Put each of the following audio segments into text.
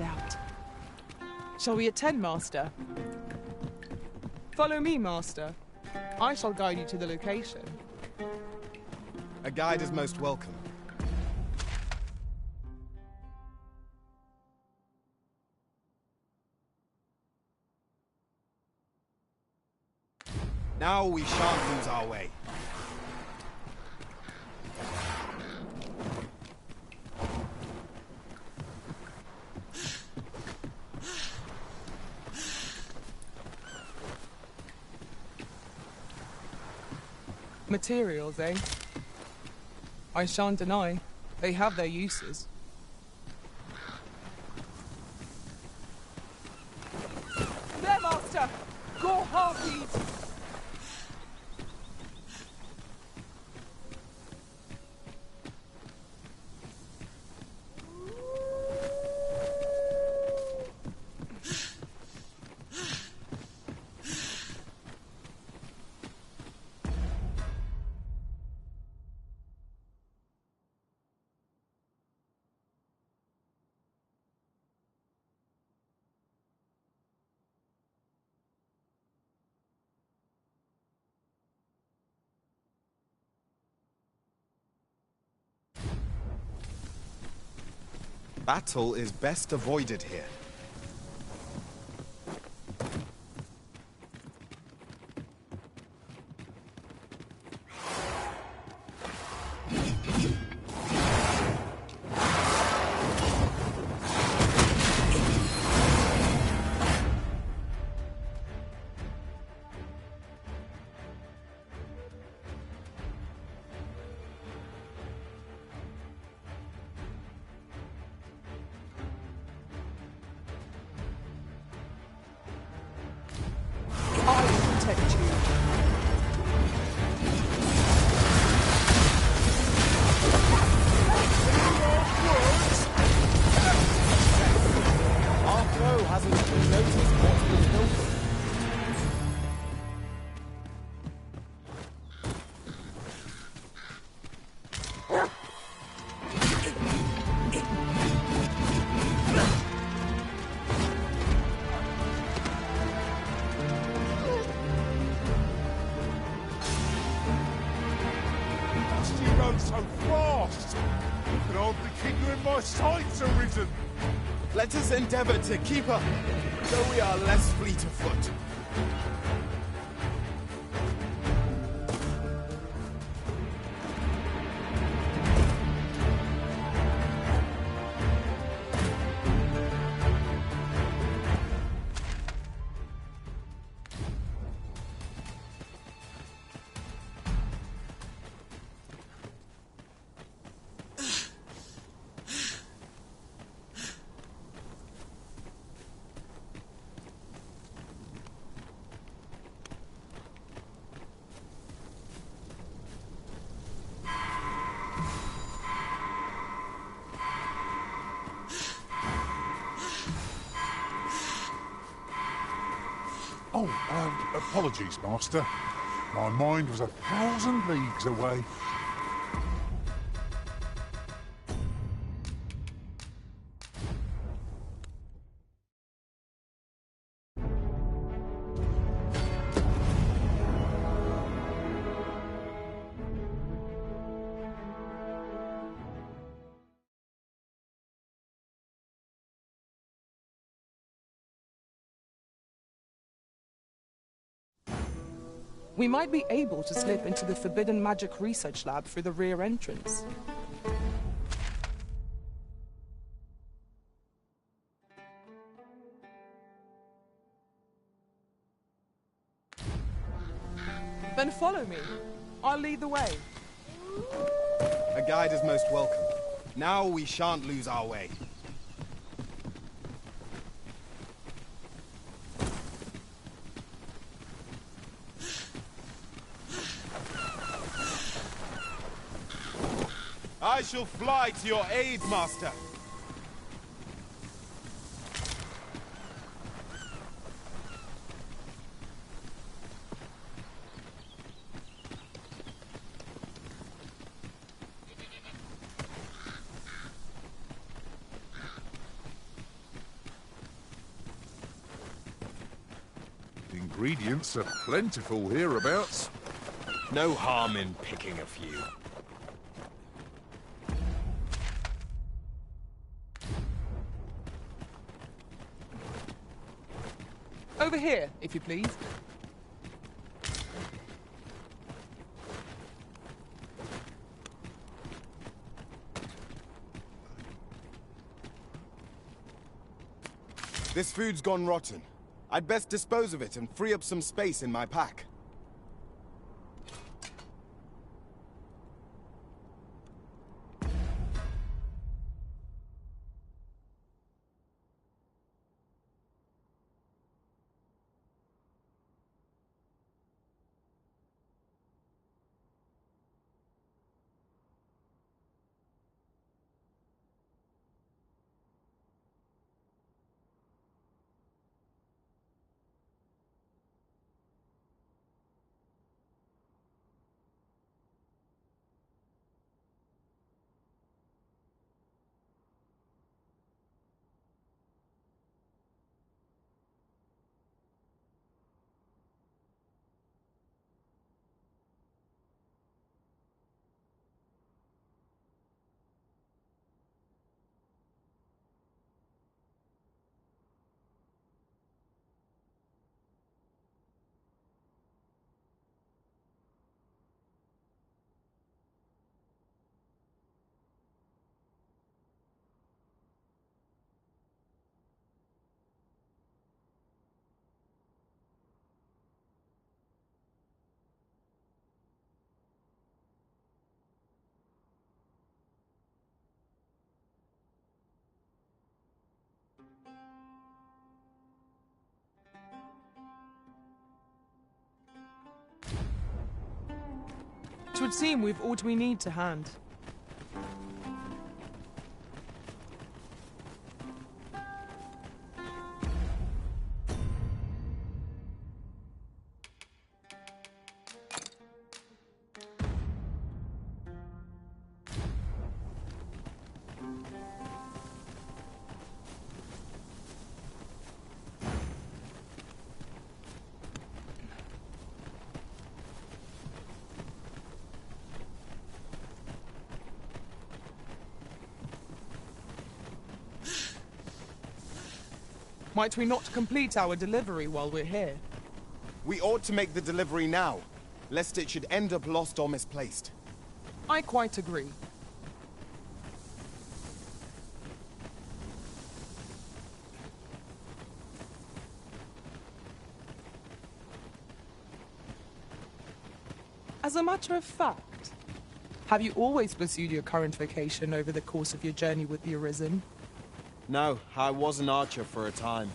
out. Shall we attend, Master? Follow me, Master. I shall guide you to the location. A guide is most welcome. Now we shan't lose our way. Materials, eh? I shan't deny, they have their uses. There, Master! Go harpies! Battle is best avoided here. I will protect you. Our foe hasn't even noticed what we've built. So fast! I could hardly keep you in my sights, Arisen! Let us endeavor to keep up, though we are less fleet of foot. Oh, apologies, Master. My mind was 1,000 leagues away. We might be able to slip into the Forbidden Magic Research Lab through the rear entrance. Then follow me. I'll lead the way. A guide is most welcome. Now we shan't lose our way. I shall fly to your aid, Master. Ingredients are plentiful hereabouts. No harm in picking a few. Over here, if you please. This food's gone rotten. I'd best dispose of it and free up some space in my pack. It would seem we've all we need to hand. Might we not complete our delivery while we're here? We ought to make the delivery now, lest it should end up lost or misplaced. I quite agree. As a matter of fact, have you always pursued your current vocation over the course of your journey with the Arisen? No, I was an archer for a time.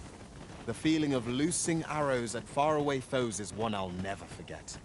The feeling of loosing arrows at faraway foes is one I'll never forget.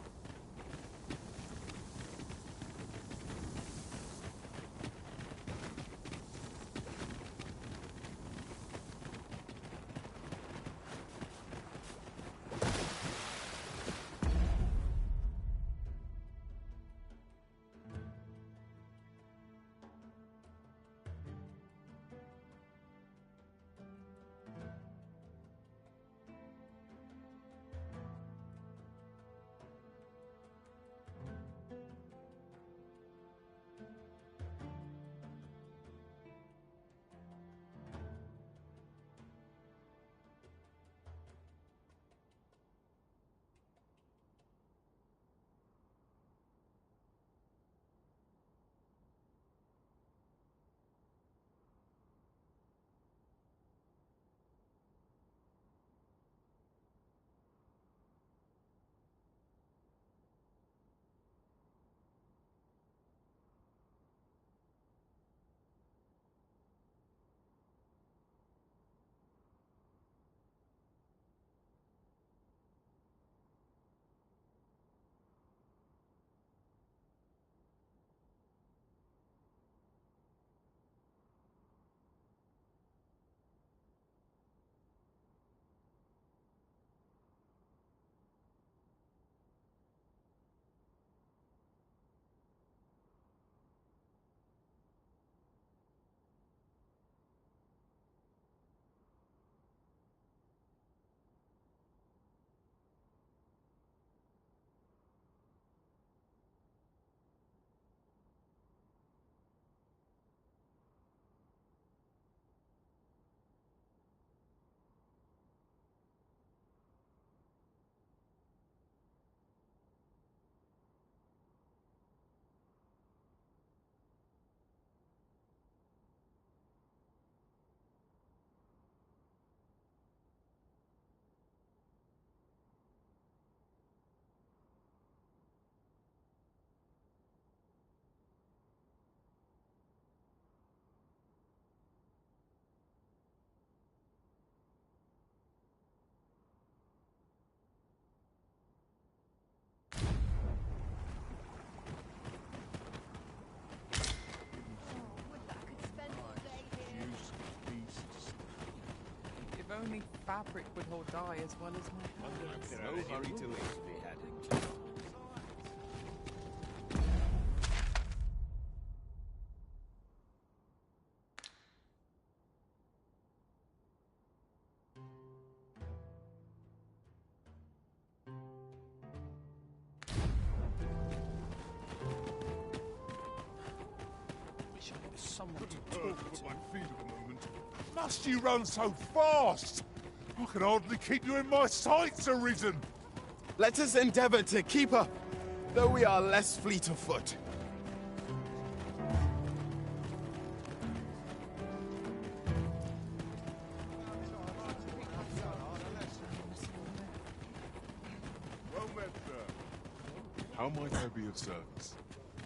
only fabric would hold dye as well as my hands. No hurry to leave. Wish I had someone to talk to. My feet at the moment. Must you run so fast? I can hardly keep you in my sights, Arisen. Let us endeavor to keep up, though we are less fleet of foot. Well met, sir. How might I be of service?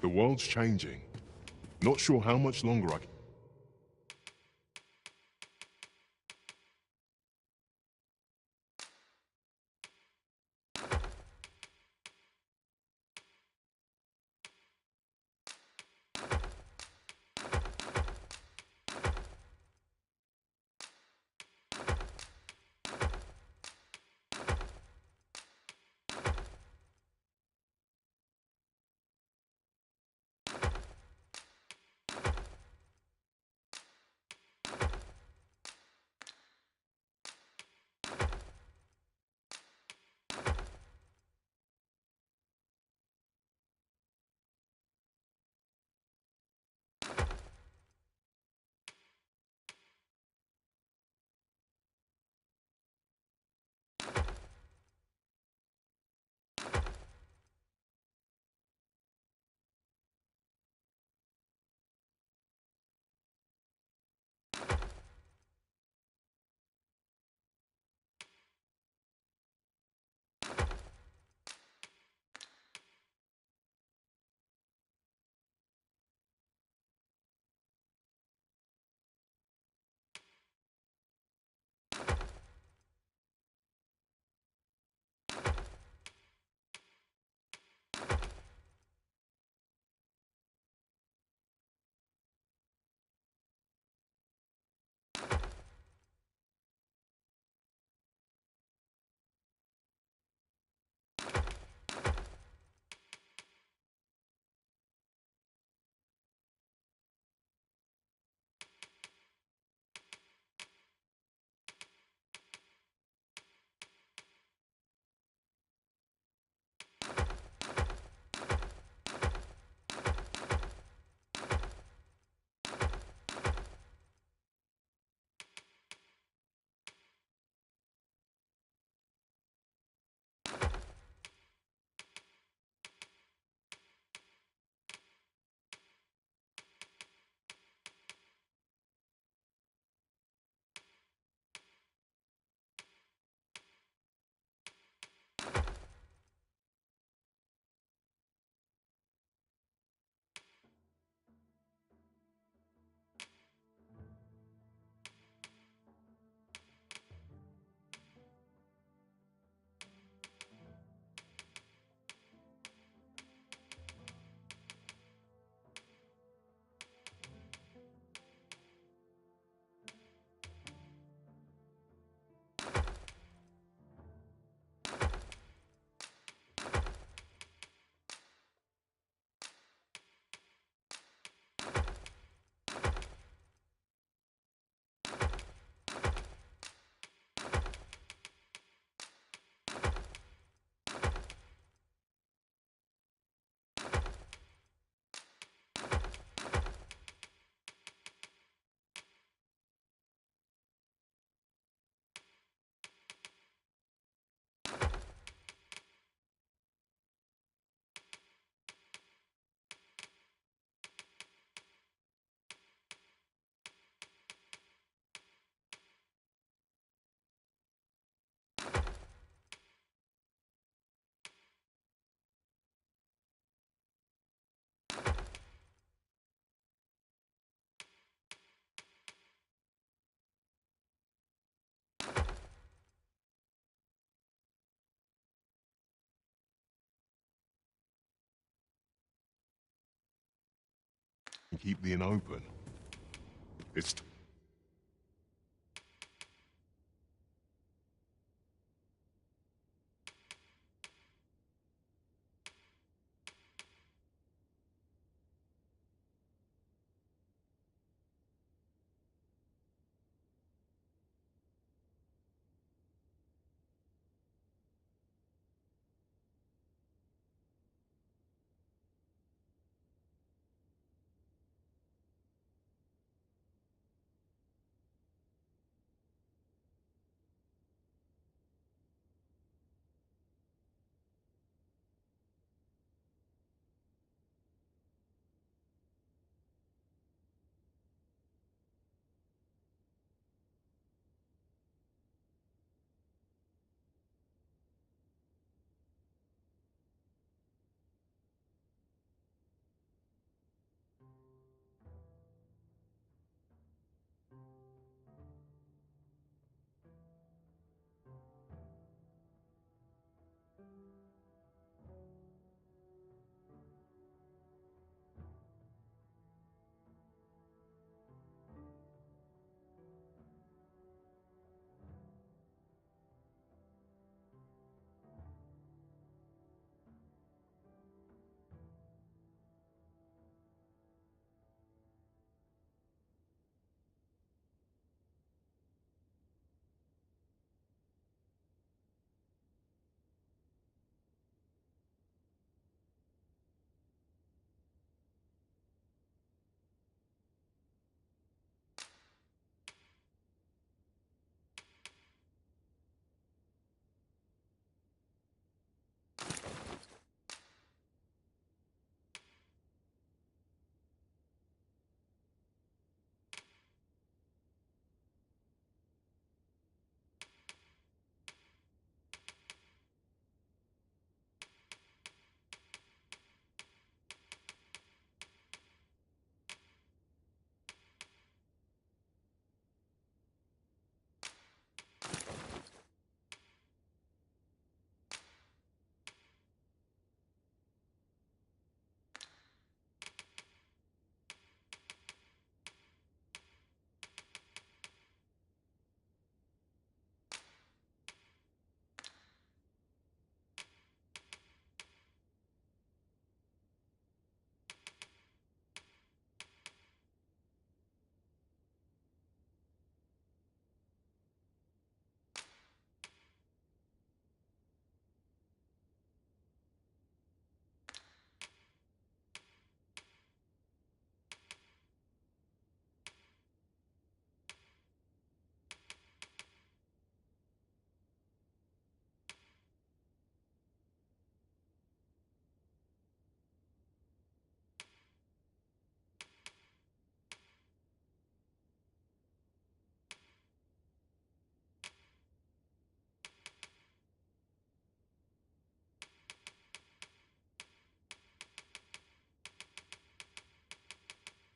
The world's changing. Not sure how much longer I can... Keep the inn open. It's...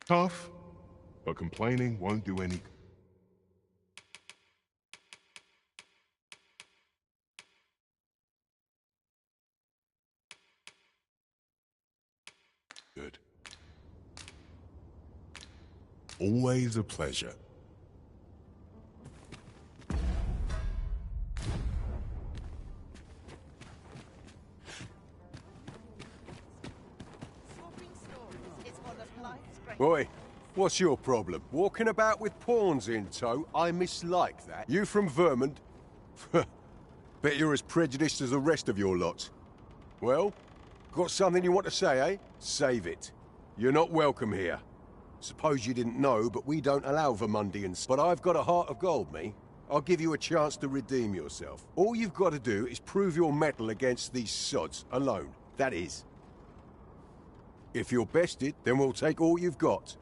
Tough, but complaining won't do any good. Always a pleasure. Oi, what's your problem? Walking about with pawns in tow? I mislike that. You from Vermont? Bet you're as prejudiced as the rest of your lot. Well, got something you want to say, eh? Save it. You're not welcome here. Suppose you didn't know, but we don't allow Vermundians. But I've got a heart of gold, me. I'll give you a chance to redeem yourself. All you've got to do is prove your mettle against these sods, alone. That is. If you're bested, then we'll take all you've got.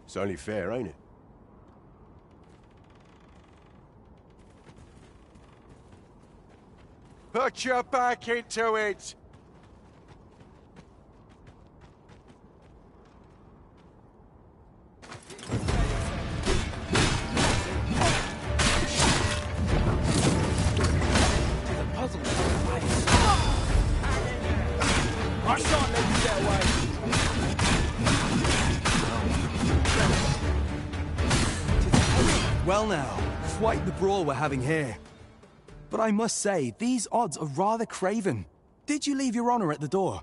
It's only fair, ain't it? Put your back into it! Well now, quite the brawl we're having here. But I must say, these odds are rather craven. Did you leave your honor at the door?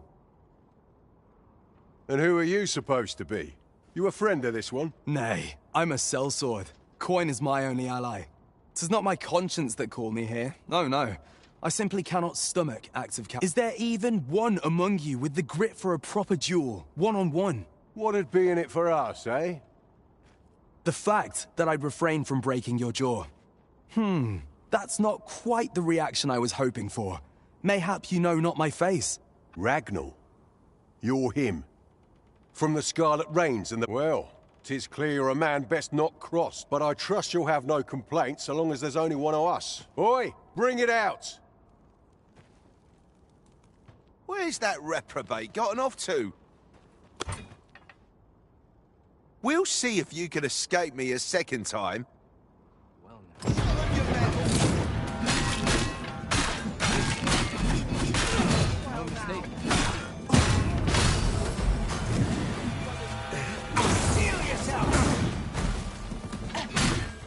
And who are you supposed to be? You a friend of this one? Nay, I'm a sellsword. Coin is my only ally. 'Tis not my conscience that called me here. Oh no. I simply cannot stomach acts of Is there even one among you with the grit for a proper duel, one-on-one? What'd be in it for us, eh? The fact that I'd refrain from breaking your jaw. That's not quite the reaction I was hoping for. Mayhap you know not my face. Ragnar. You're him. From the Scarlet Rains and the... Well, 'tis clear you're a man best not crossed, but I trust you'll have no complaints so long as there's only one of us. Oi, bring it out! Where's that reprobate gotten off to? We'll see if you can escape me a second time. Well, no mistake. Seal yourself!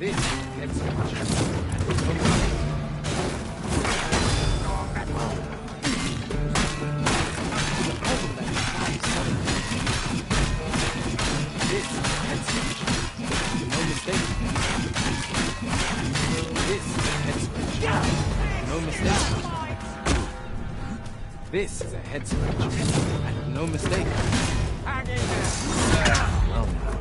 This gets This is a head scratcher, and no mistake. Hang in there. Well now.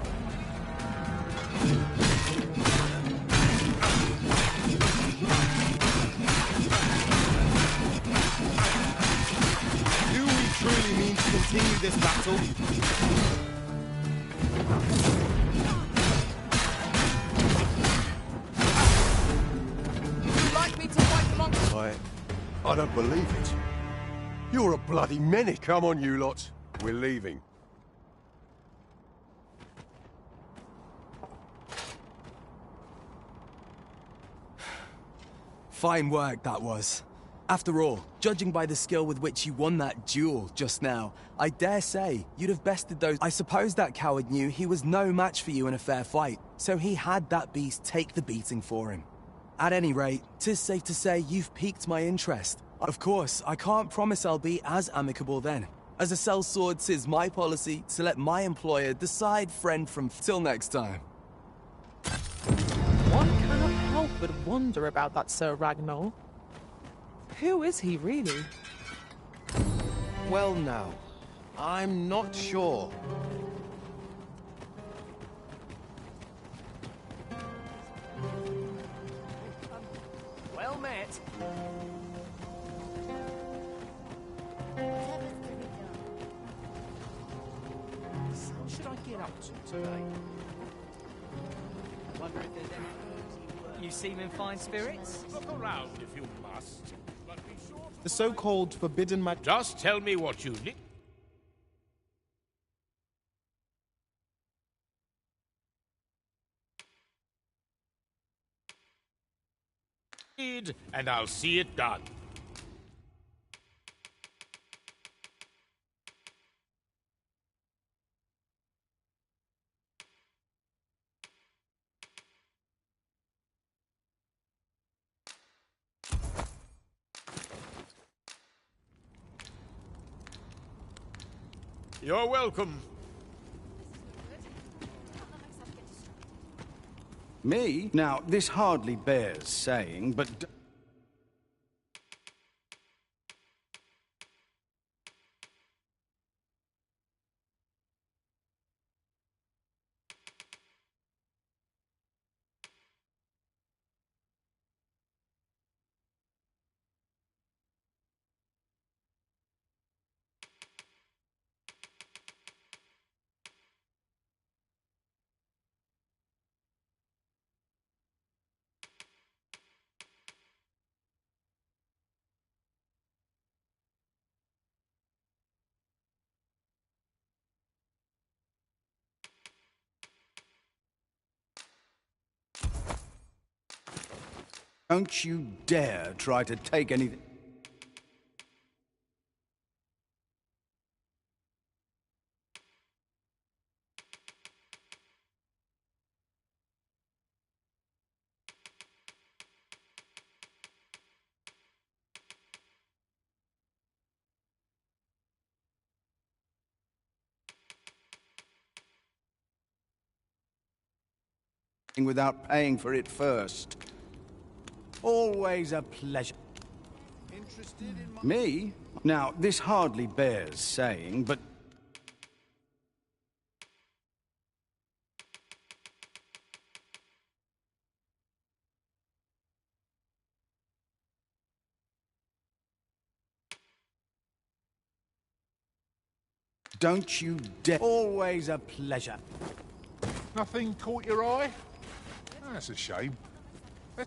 Do we truly mean to continue this battle? Would you like me to fight the monster? I don't believe it. You're a bloody menace. Come on, you lot. We're leaving. Fine work, that was. After all, judging by the skill with which you won that duel just now, I dare say you'd have bested those. I suppose that coward knew he was no match for you in a fair fight, so he had that beast take the beating for him. At any rate, 'tis safe to say you've piqued my interest. Of course, I can't promise I'll be as amicable then. As a sellsword, 'tis my policy to let my employer decide friend from till next time. One cannot help but wonder about that Sir Ragnar. Who is he really? Well, now, I'm not sure. Well met. What should I get up to today? Wonder if there's any... You seem in fine spirits? Look around if you must. But be sure to... The so-called forbidden magic. Just tell me what you need. And I'll see it done. You're welcome. Me? Now, this hardly bears saying, but... Don't you dare try to take anything... without paying for it first. Always a pleasure. Interested in my... Me? Now, this hardly bears saying, but... Don't you dare... Always a pleasure. Nothing caught your eye? That's a shame.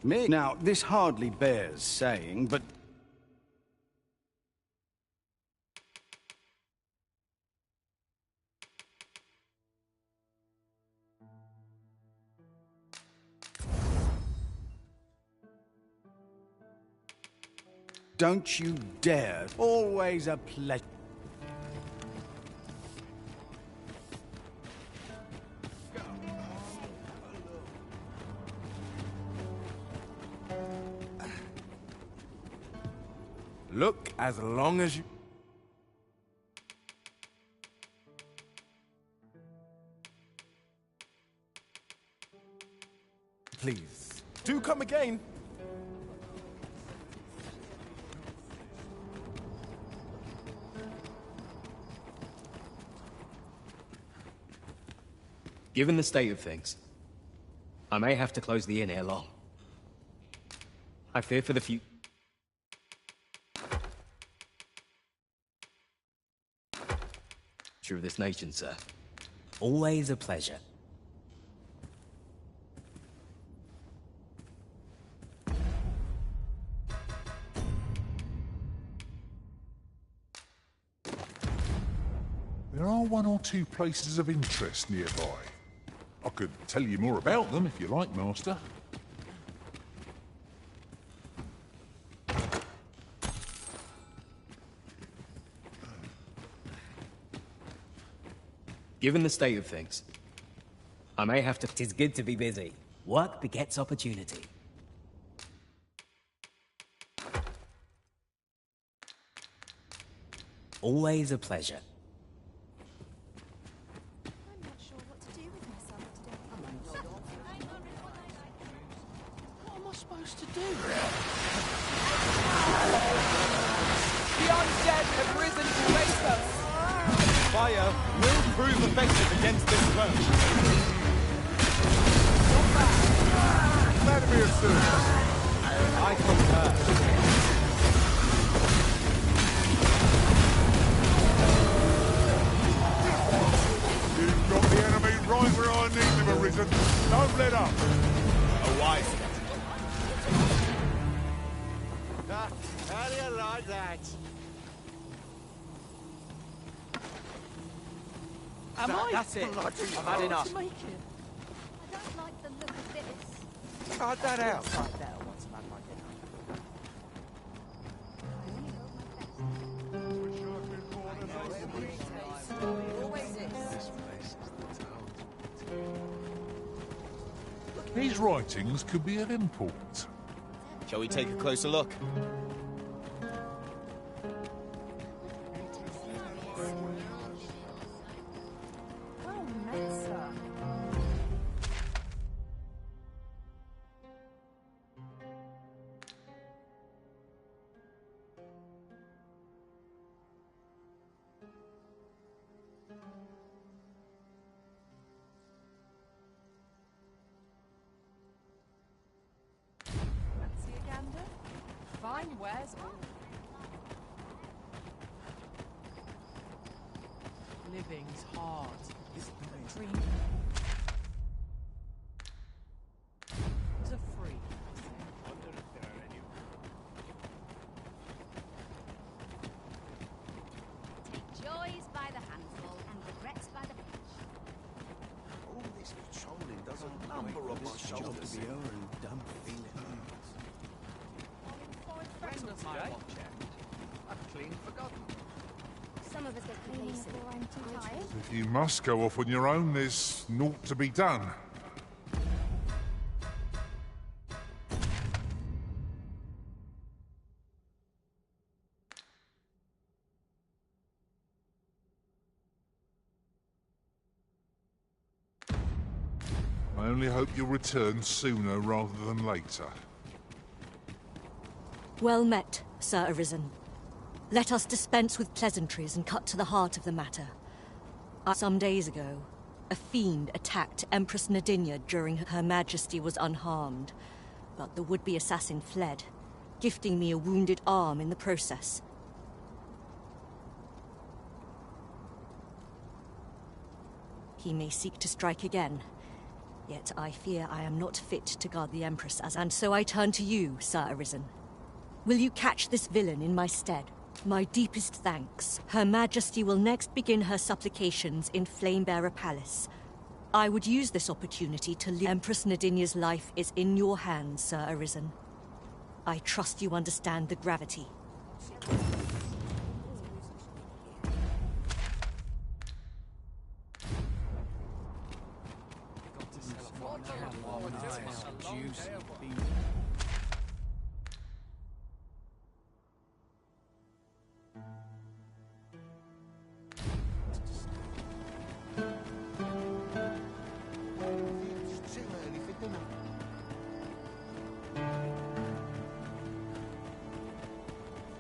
Me? Now, this hardly bears saying, but... Don't you dare. Always a pleasure. Look, as long as you... Please, do come again. Given the state of things, I may have to close the inn ere long. I fear for the future of this nation, sir. Always a pleasure. There are one or two places of interest nearby. I could tell you more about them if you like, Master. Given the state of things, I may have to... 'Tis good to be busy. Work begets opportunity. Always a pleasure. I'm not sure what to do with myself today. What am I supposed to do? The undead have risen to face us. Fire will prove effective against this foe. That'll be a service. I concur. You've got the enemy right where I need them, Arisen. Don't let up. A wise step. How do you like that? That's it. I've had enough. I don't like the look of this. Cut that out. Inside there, what's man like it? These writings could be of import. Shall we take a closer look? Well met, sir. Fancy a gander? Fine wares all. Living's hard. Dream. To free. Take joys by the handful and regrets by the pinch. All this patrolling does a number on my shoulders. And dump feeling. Friend of mine. I've clean forgotten. Some of us get complacent. I'm too tired. If you must go off on your own, there's naught to be done. I only hope you'll return sooner rather than later. Well met, Sir Arisen. Let us dispense with pleasantries and cut to the heart of the matter. Some days ago, a fiend attacked Empress Nadinia during Her Majesty was unharmed, but the would-be assassin fled, gifting me a wounded arm in the process. He may seek to strike again, yet I fear I am not fit to guard the Empress and so I turn to you, Sir Arisen. Will you catch this villain in my stead? My deepest thanks. Her Majesty will next begin her supplications in Flamebearer Palace. I would use this opportunity to leave. Empress Nadinia's life is in your hands, Sir Arisen. I trust you understand the gravity.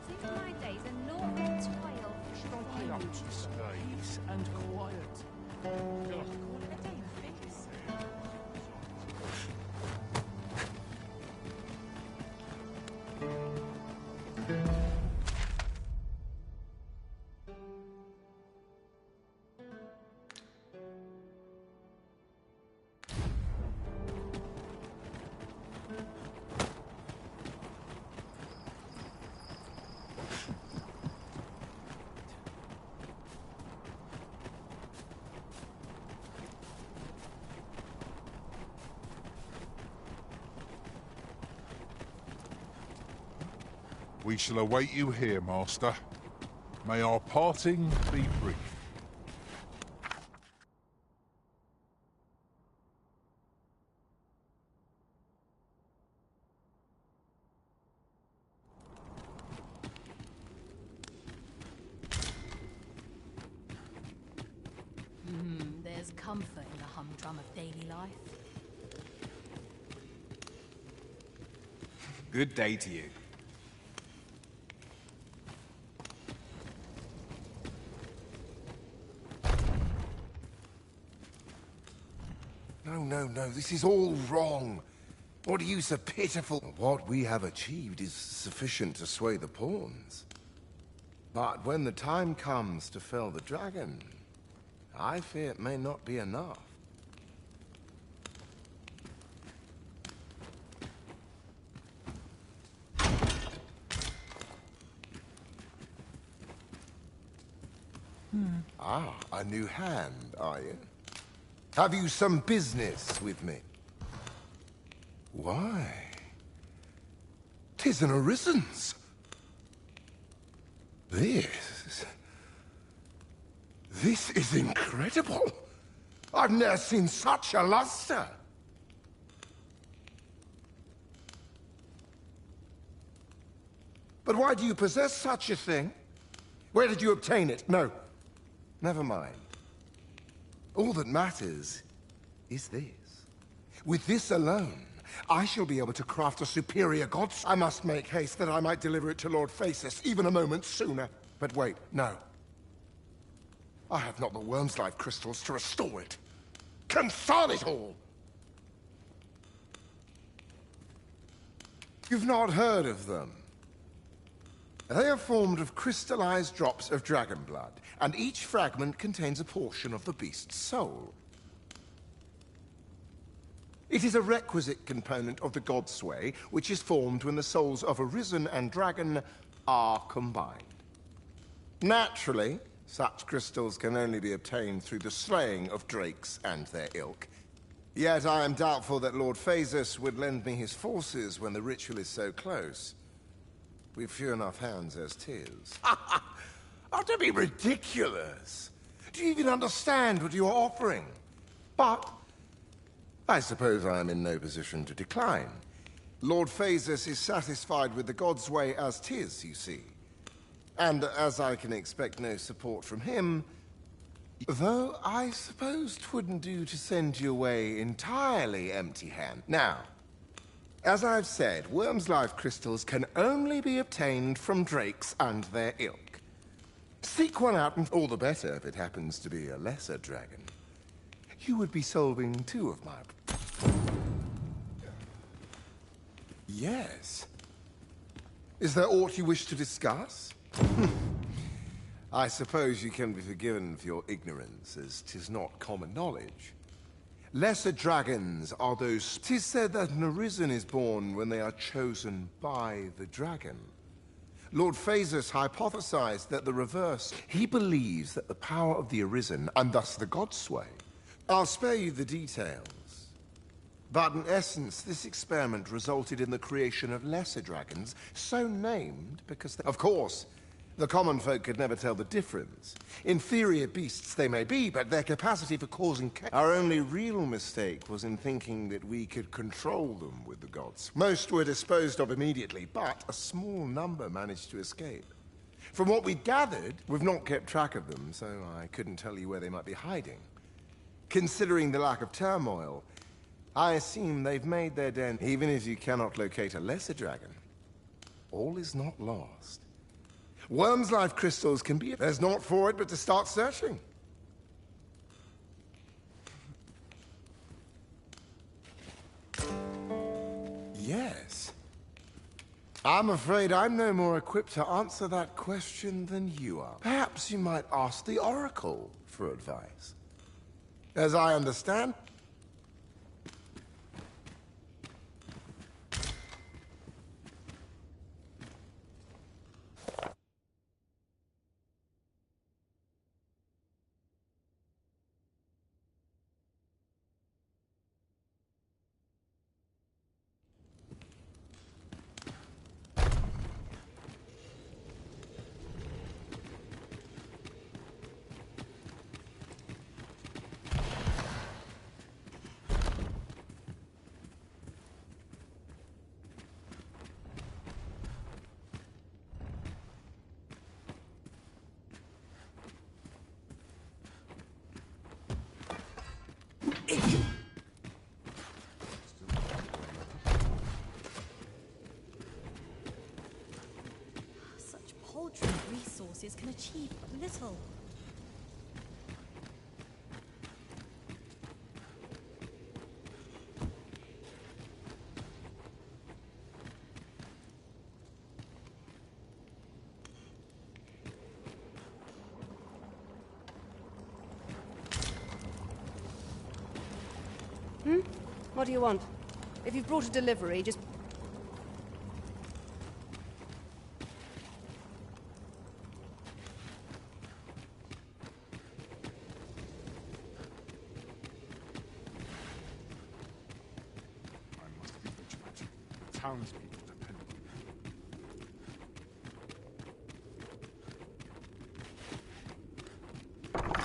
Seems my days are naught but toil. Peace and quiet. Call it a day, Fix. We shall await you here, Master. May our parting be brief. There's comfort in the humdrum of daily life. Good day to you. No, this is all wrong. What are you so pitiful? What we have achieved is sufficient to sway the pawns. But when the time comes to fell the dragon, I fear it may not be enough. Ah, a new hand, are you? Have you some business with me? Why? 'Tis an Arisen's. This This is incredible. I've never seen such a luster. But why do you possess such a thing? Where did you obtain it? No, never mind. All that matters is this. With this alone, I shall be able to craft a superior god. I must make haste that I might deliver it to Lord Phasis even a moment sooner. But wait, no. I have not the worm's life crystals to restore it. Confound it all! You've not heard of them. They are formed of crystallized drops of dragon blood, and each fragment contains a portion of the beast's soul. It is a requisite component of the god sway, which is formed when the souls of Arisen and Dragon are combined. Naturally, such crystals can only be obtained through the slaying of drakes and their ilk. Yet I am doubtful that Lord Phasis would lend me his forces when the ritual is so close. We've few enough hands as 'tis. Oh, don't be ridiculous! Do you even understand what you're offering? But I suppose I am in no position to decline. Lord Phasis is satisfied with the god's way as 'tis, you see. And as I can expect no support from him, though I suppose 'twouldn't do to send you away entirely empty-handed. Now, as I've said, worm's life crystals can only be obtained from drakes and their ilk. Seek one out, and all the better if it happens to be a lesser dragon. You would be solving two of my... Yes. Is there aught you wish to discuss? I suppose you can be forgiven for your ignorance, as 'tis not common knowledge. Lesser dragons are those... 'Tis said that an Arisen is born when they are chosen by the dragon. Lord Phasis hypothesized that the reverse. He believes that the power of the Arisen, and thus the god sway... I'll spare you the details. But in essence, this experiment resulted in the creation of lesser dragons, so named because they... Of course, the common folk could never tell the difference. Inferior beasts they may be, but their capacity for causing chaos... Our only real mistake was in thinking that we could control them with the gods. Most were disposed of immediately, but a small number managed to escape. From what we gathered, we've not kept track of them, so I couldn't tell you where they might be hiding. Considering the lack of turmoil, I assume they've made their den. Even if you cannot locate a lesser dragon, all is not lost. Worm's life crystals can be... There's naught for it but to start searching. Yes. I'm afraid I'm no more equipped to answer that question than you are. Perhaps you might ask the Oracle for advice. As I understand... Such paltry resources can achieve little. What do you want? If you've brought a delivery, just... I must be vigilant. The townspeople depend on me.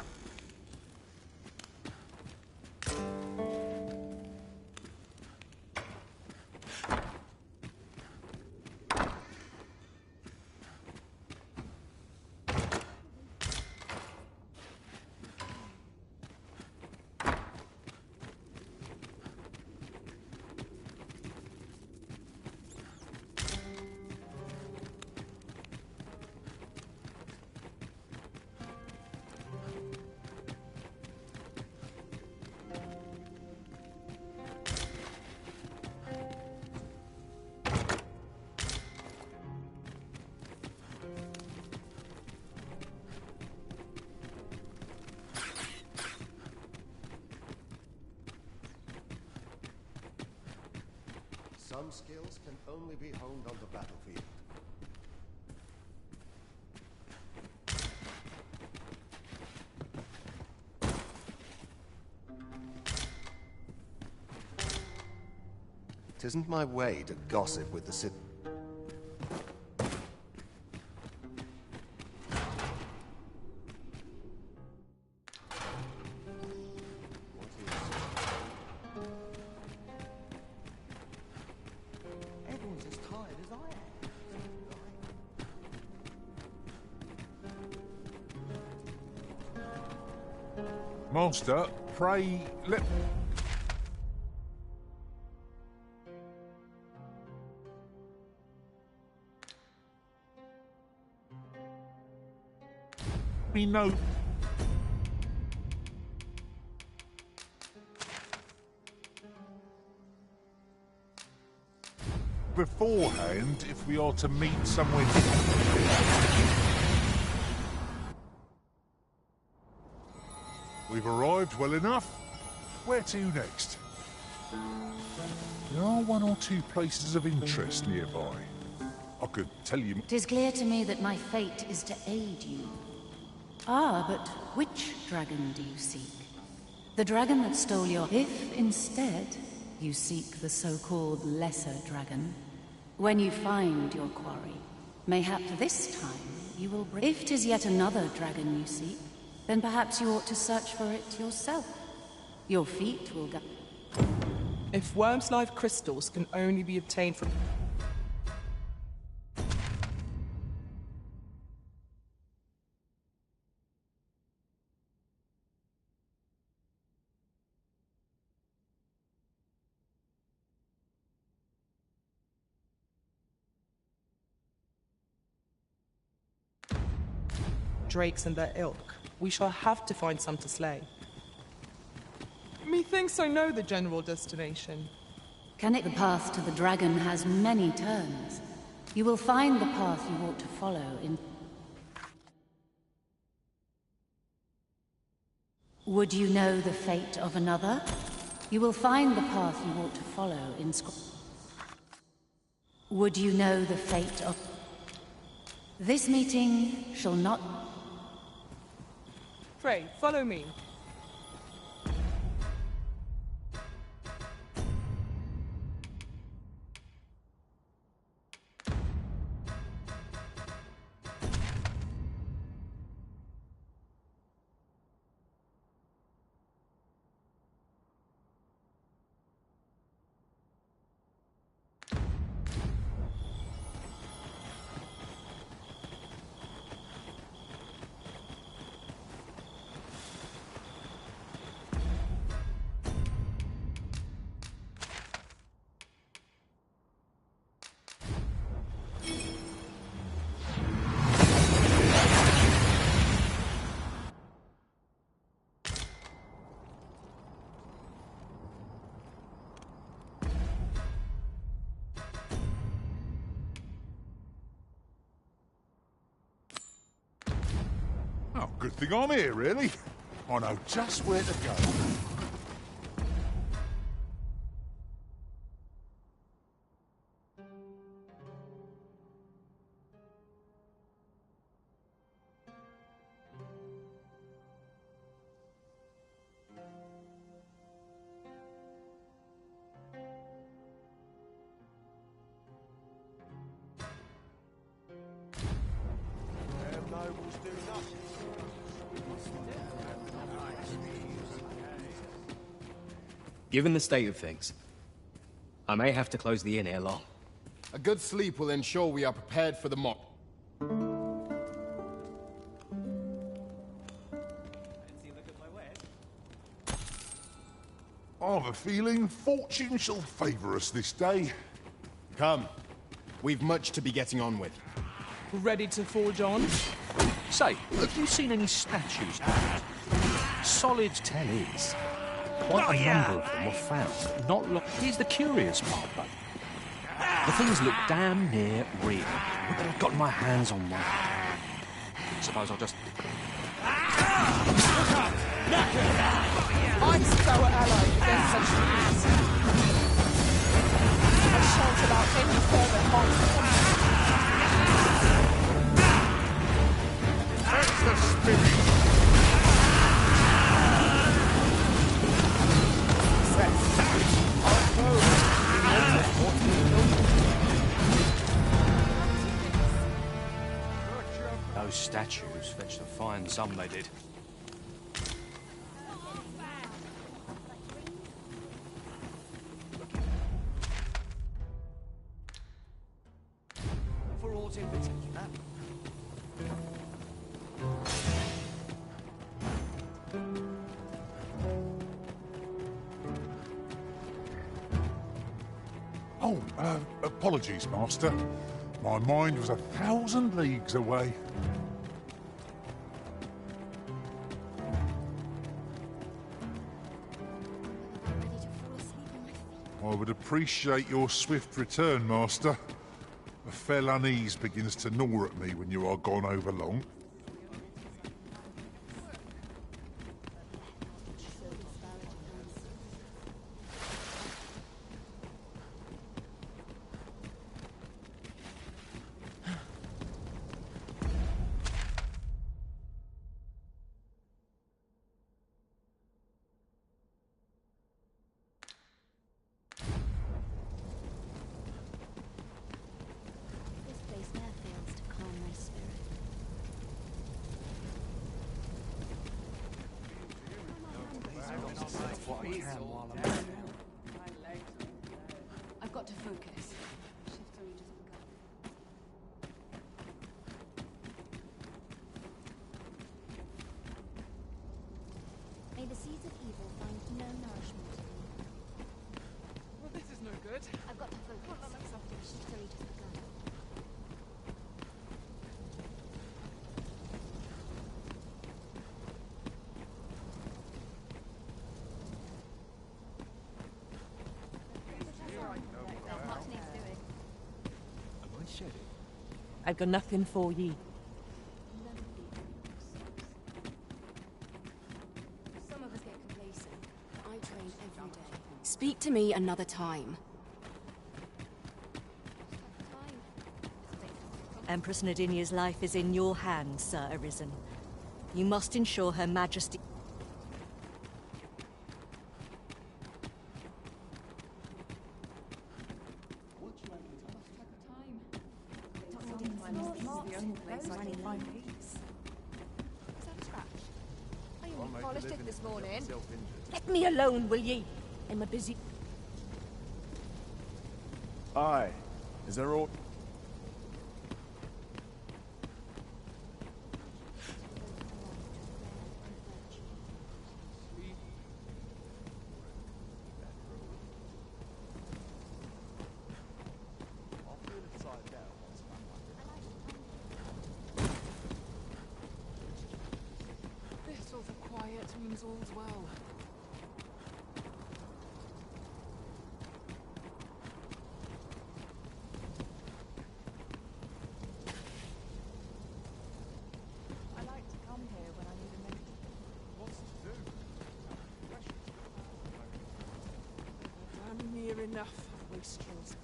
Some skills can only be honed on the battlefield. Tisn't my way to gossip with the city. Everyone's as tired as I am. Master, pray let... me know beforehand if we are to meet somewhere. We've arrived well enough. Where to next? There are one or two places of interest nearby. I could tell you... It is clear to me that my fate is to aid you. Ah, but which dragon do you seek? The dragon that stole your... If instead you seek the so-called lesser dragon, when you find your quarry, mayhap this time you will bring... If 'tis yet another dragon you seek, then perhaps you ought to search for it yourself. Your feet will go... If Worm's life crystals can only be obtained from... drakes and their ilk, we shall have to find some to slay. Methinks I know the general destination. The path to the dragon has many turns. You will find the path you ought to follow in... Would you know the fate of another? You will find the path you ought to follow in... Would you know the fate of... This meeting shall not... Pray, follow me. Oh, good thing I'm here, really. I know just where to go. Given the state of things, I may have to close the inn ere long. A good sleep will ensure we are prepared for the mob. I've a feeling fortune shall favour us this day. Come. We've much to be getting on with. Ready to forge on? Say, have you seen any statues? Solid tell is. Quite a number of them were found. Not look. Here's the curious part, though. The things look damn near real. But I've got my hands on one. Suppose I'll just... I suppose our ally against such things. I shall statues fetched a fine sum, they did. For aught in particular? Oh, apologies, Master. My mind was 1,000 leagues away. I would appreciate your swift return, Master. A fell unease begins to gnaw at me when you are gone over long. This place never fails to calm my spirit. I've got to focus. May the seeds of evil find no nourishment in me. Well, this is no good. I've got to focus. Shift only just begun. Much needs doing. Am I shedding? I've got nothing for ye. Some of us get complacent. I train every day. Speak to me another time. Empress Nadinia's life is in your hands, Sir Arisen. You must ensure Her Majesty... Polished it this morning. Let me alone, will ye? I'm a busy... Aye. Is there all... Thistles are quiet means all's well. I like to come here when I need a minute. What's to do? I'm near enough of wastrels.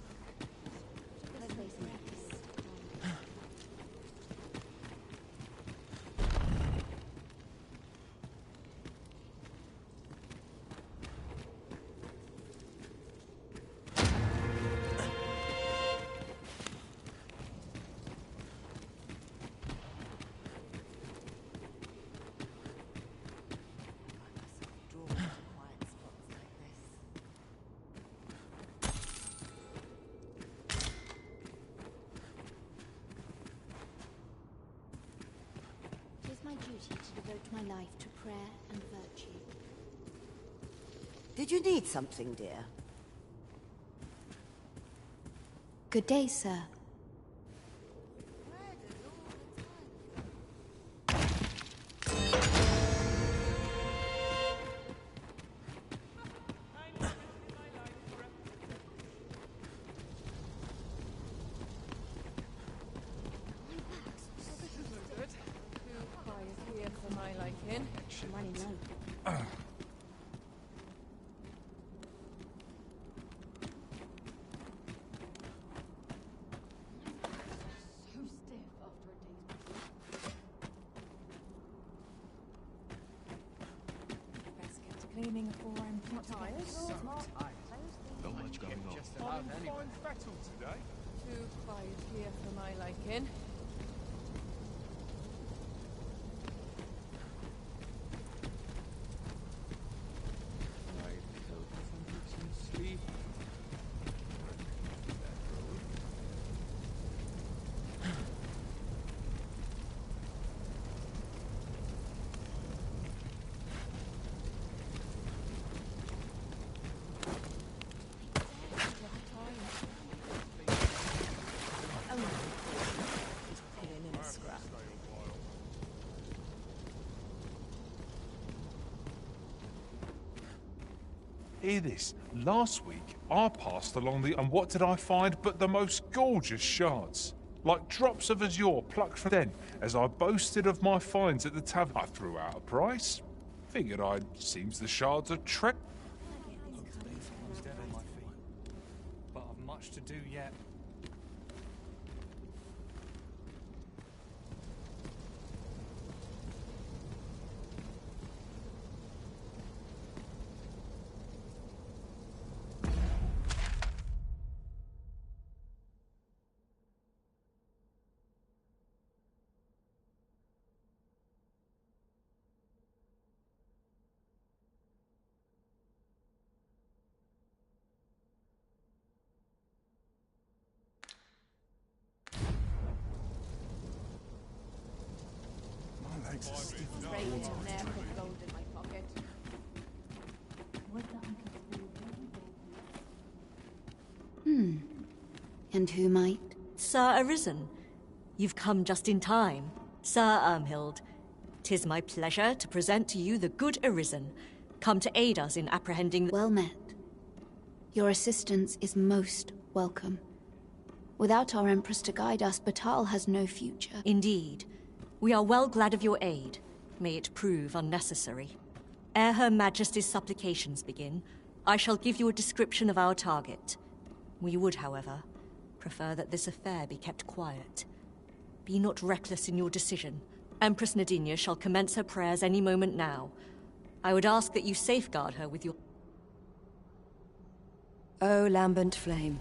This place never It is my duty to devote my life to prayer and virtue. Did you need something, dear? Good day, sir. Running low. Cleaning before I'm too tired. Not much going on. Fine battle today. Too quiet here for my liking. Hear this. Last week, I passed along the... And what did I find but the most gorgeous shards? Like drops of azure plucked from... Then, as I boasted of my finds at the tavern, I threw out a price. Figured seems the shards are But I've much to do yet. And who might? Sir Arisen, you've come just in time. Sir Ermhild, 'tis my pleasure to present to you the good Arisen, come to aid us in apprehending the... Well met. Your assistance is most welcome. Without our Empress to guide us, Batal has no future. Indeed. We are well glad of your aid. May it prove unnecessary. Ere Her Majesty's supplications begin, I shall give you a description of our target. We would, however, prefer that this affair be kept quiet. Be not reckless in your decision. Empress Nadinia shall commence her prayers any moment now. I would ask that you safeguard her with your... O lambent flame,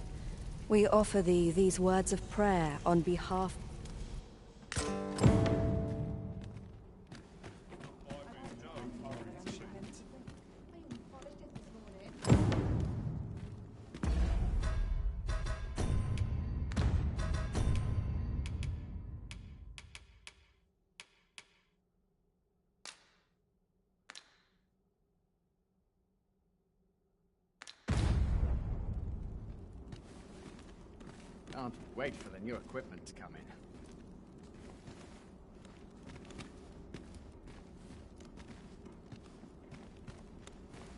we offer thee these words of prayer on behalf... Can't wait for the new equipment to come in.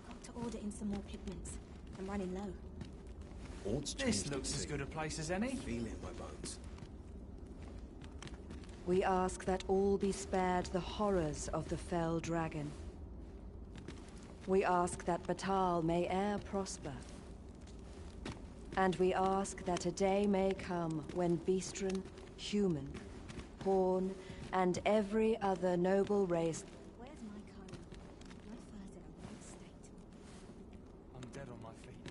Got to order in some more pigments. I'm running low. This looks as good a place as any. Feeling my bones. We ask that all be spared the horrors of the fell dragon. We ask that Batal may e'er prosper. And we ask that a day may come when Beastren, human, Horn, and every other noble race... Where's my comb? My fur's in a weird state. I'm dead on my feet.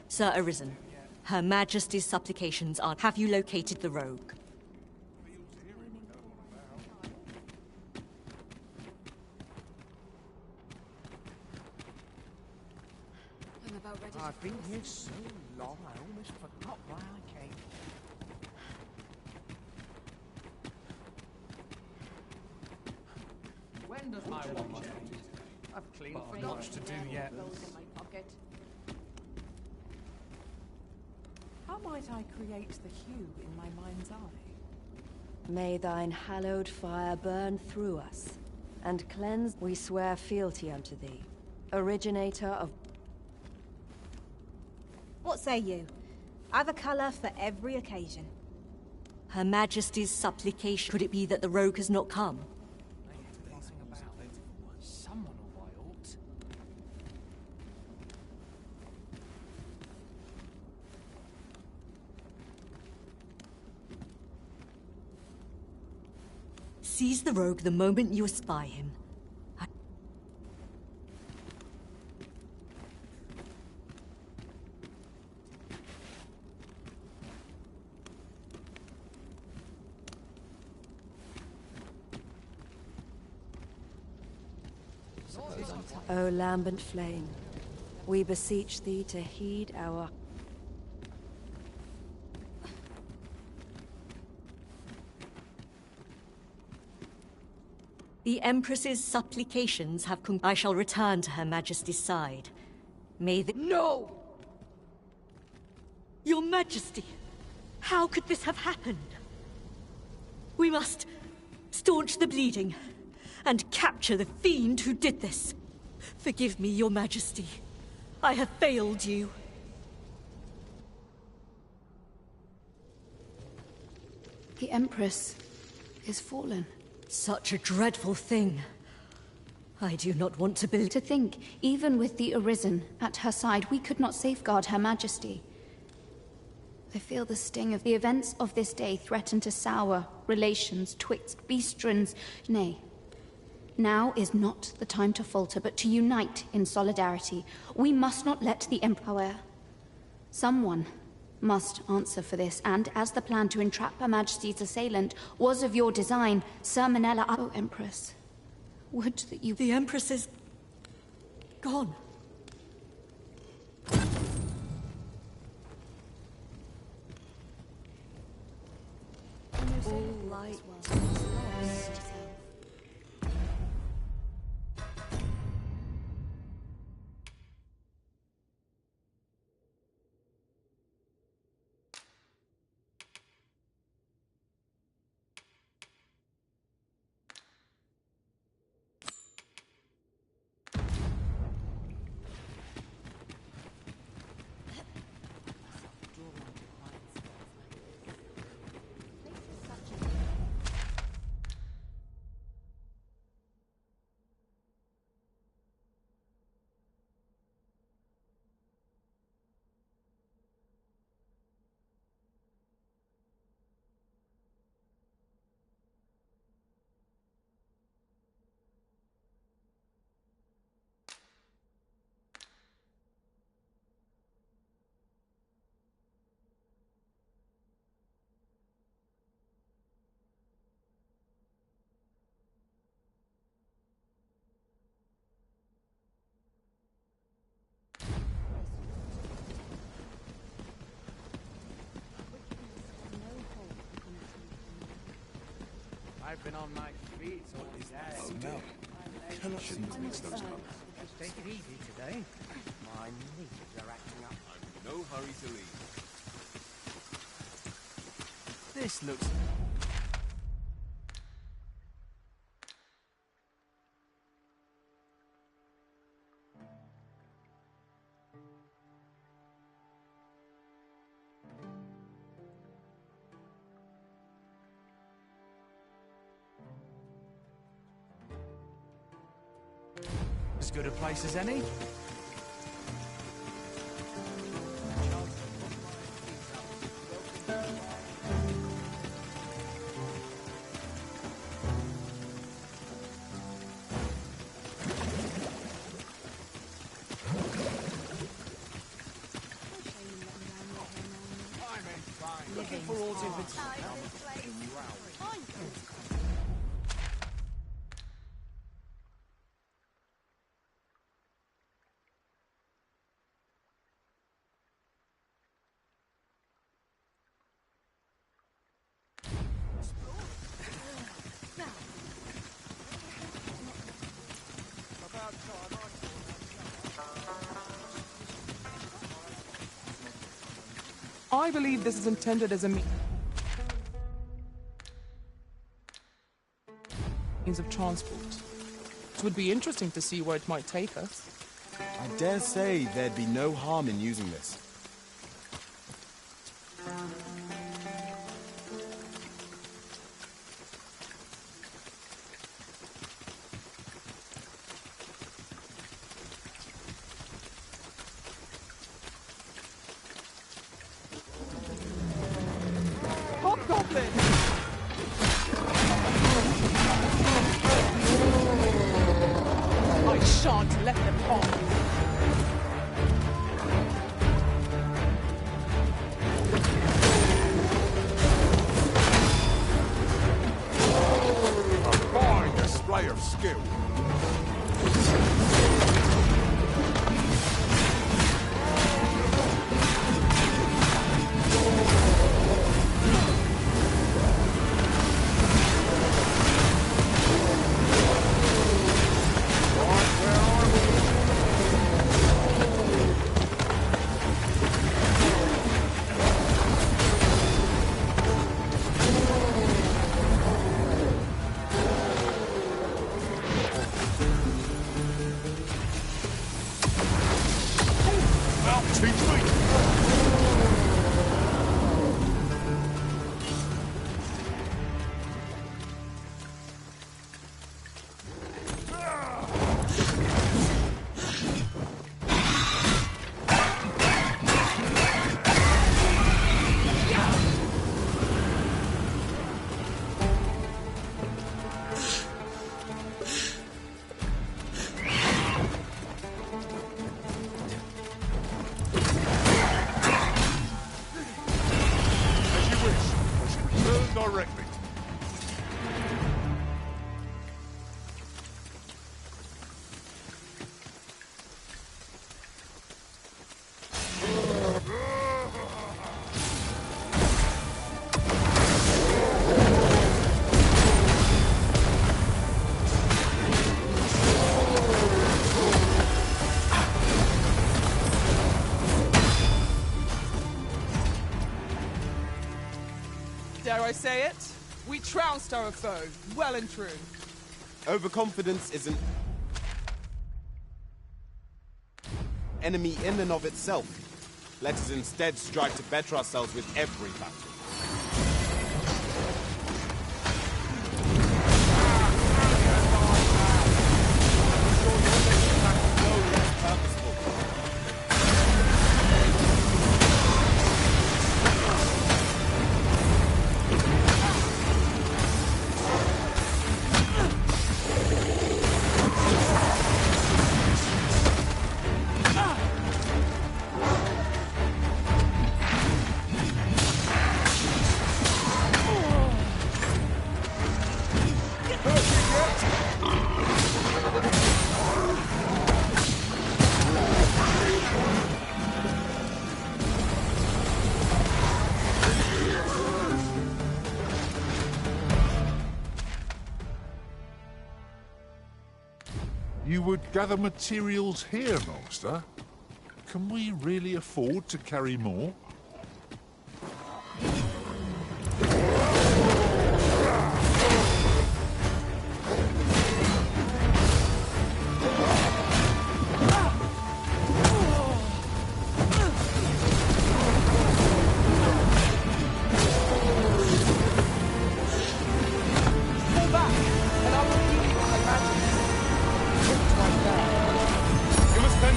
Sir Arisen, Her Majesty's supplications are... Have you located the rogue? I'm about ready to I've been cross. here so long, I almost forgot why I came. When does my watch end? I've clean forgot much to do yet. Gold in my pocket. How might I create the hue in my mind's eye? May thine hallowed fire burn through us, and cleanse... We swear fealty unto thee, originator of... What say you? I've a colour for every occasion. Her Majesty's supplication... Could it be that the rogue has not come? Someone will buy alt. Seize the rogue the moment you espy him. O lambent flame, we beseech thee to heed our... The Empress's supplications have I shall return to Her Majesty's side. May the... No! Your Majesty, how could this have happened? We must staunch the bleeding and capture the fiend who did this. Forgive me, Your Majesty. I have failed you. The Empress is fallen. Such a dreadful thing. I do not want to believe. To think, even with the Arisen at her side, we could not safeguard Her Majesty. I feel the sting of the events of this day threaten to sour relations twixt beastrons. Nay, now is not the time to falter, but to unite in solidarity. We must not let the Emperor. Someone must answer for this, and as the plan to entrap Her Majesty's assailant was of your design, Sir Manella, oh Empress, would that you... The Empress is... gone. All light was lost. I've been on my feet all day. Oh no. Cannot shouldn't mix those colors. Take it easy today. My knees are acting up. I'm in no hurry to leave. This looks... as good a place as any. Looking for all different... I believe this is intended as a means of transport. It would be interesting to see where it might take us. I dare say there'd be no harm in using this. I shan't let them off. A fine display of skill. Teach me! Directly. Dare I say it? We trounced our foe, well and true. Overconfidence is an enemy in and of itself. Let us instead strive to better ourselves with every battle. You would gather materials here, Master? Can we really afford to carry more?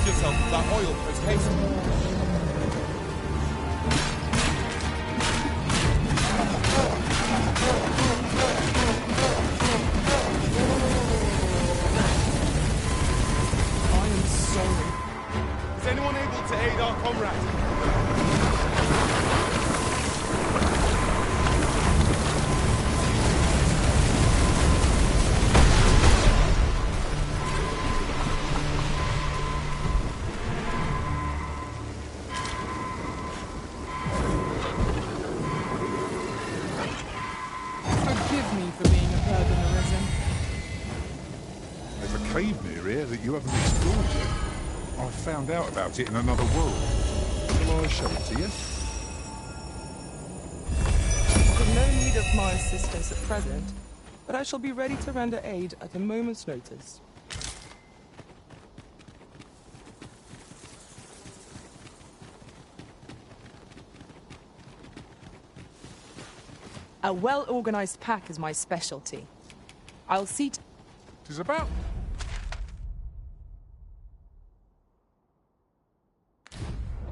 Yourself with that oil post haste. I am sorry. Is anyone able to aid our comrade? Forgive me for being a bird in the risen. There's a cave near here that you haven't explored yet. I found out about it in another world. Shall I show it to you? I have no need of my assistance at present, but I shall be ready to render aid at a moment's notice. A well-organized pack is my specialty. I'll see to... Tis about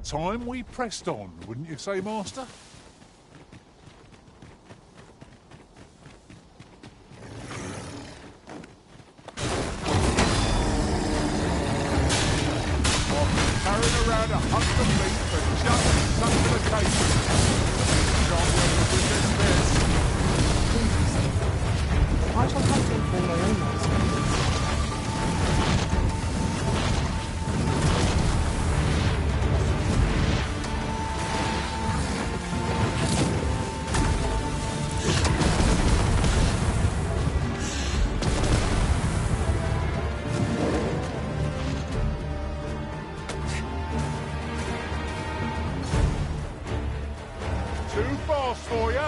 time we pressed on, wouldn't you say, Master? Carrying around 100 feet for just something to I shall have to inform my own master. Too fast for you.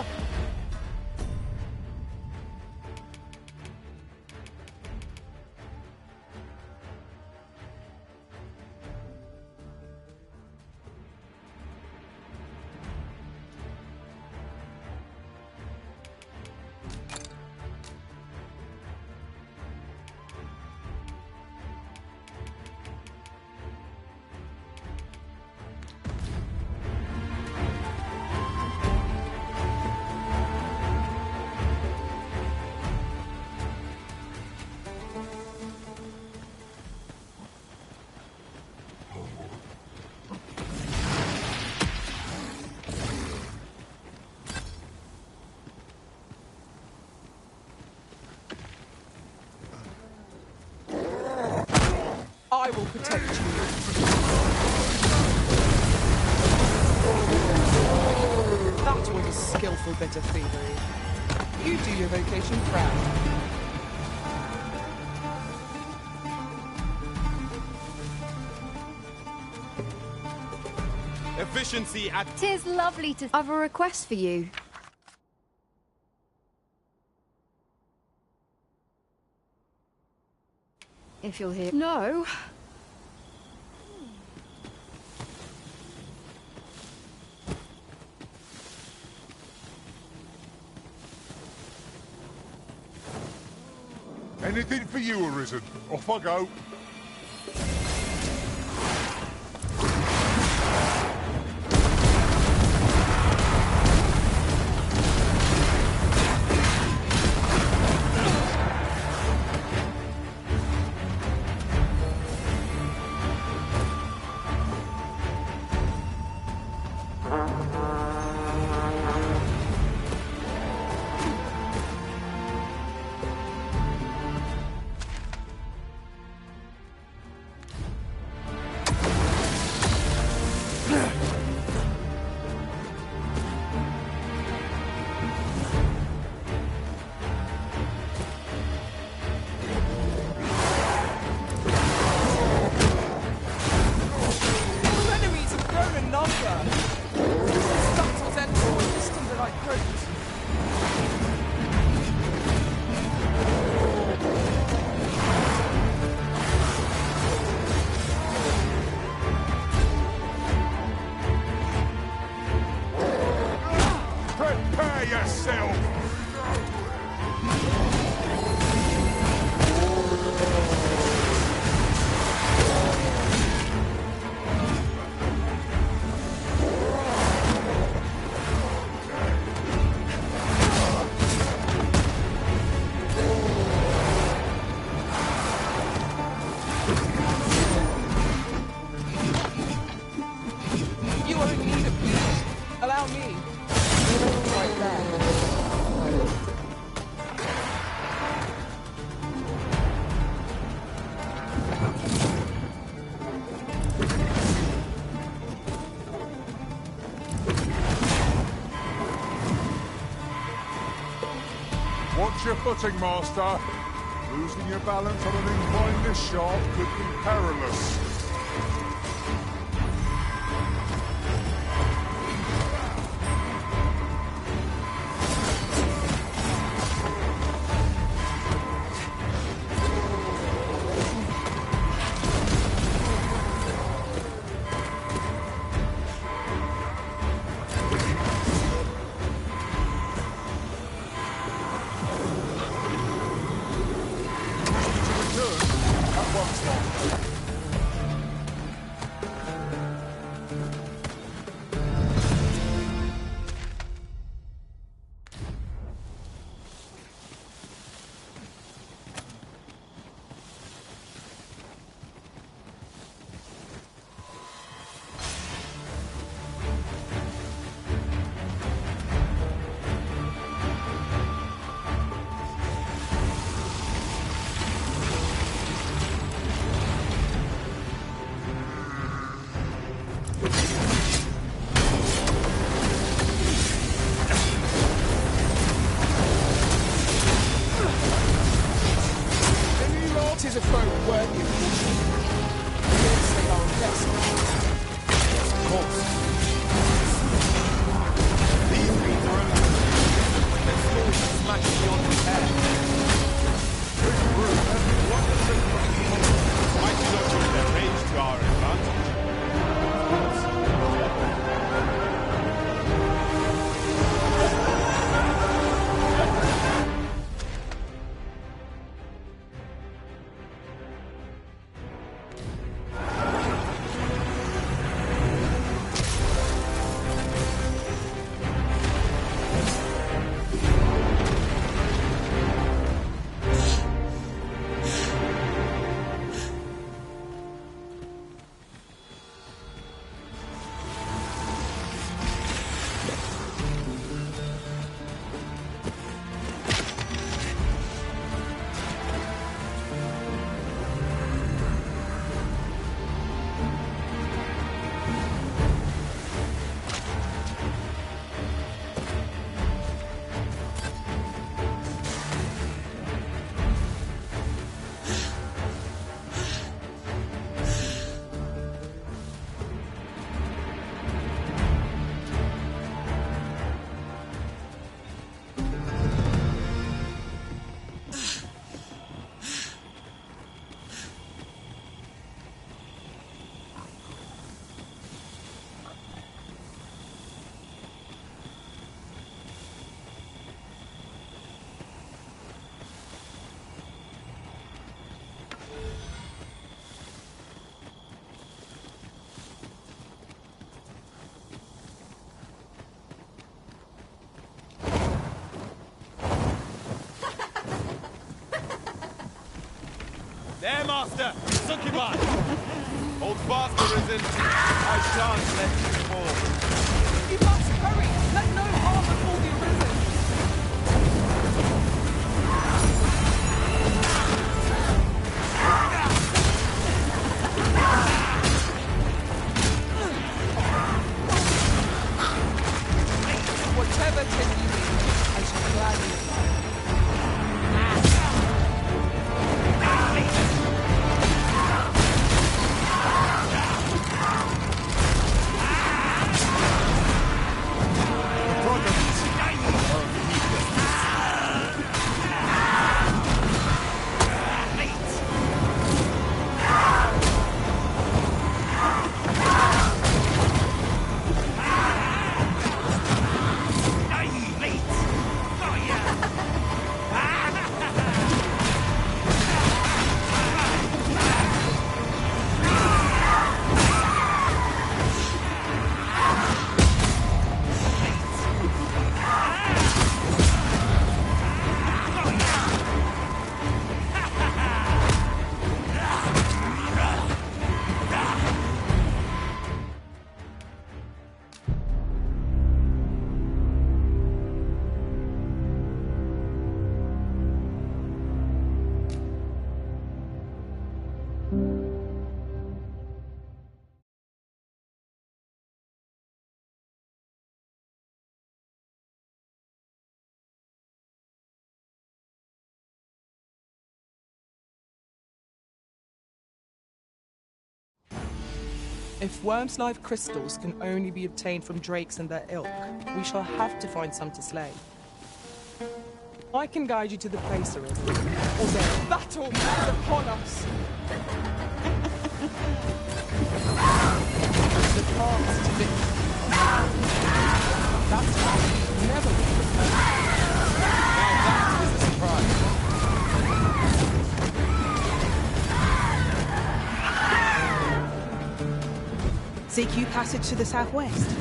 wonderful bit of thievery. You do your vocation proud. Efficiency at... 'Tis lovely to have a request for you. If you'll hear... No. Anything for you, Arisen. Off I go. Watch your footing, Master. Losing your balance on an incline this sharp could be perilous. Tis a foe worthy of caution. Yes, they are desperate. Of course. Thievery for a man. Their skills are smashed beyond repair. Might you not use their range to our advantage? Master! Succubi! Hold fast, Arisen! I shan't let you fall. You must hurry! Let no harm befall the Arisen! Whatever can you do, I shall gladly follow. If Worm's life crystals can only be obtained from drakes and their ilk, we shall have to find some to slay. I can guide you to the place, Arisen, or their battle is upon us! The path to victory. That's why we never be prepared. Now that is a surprise. Seek you passage to the southwest?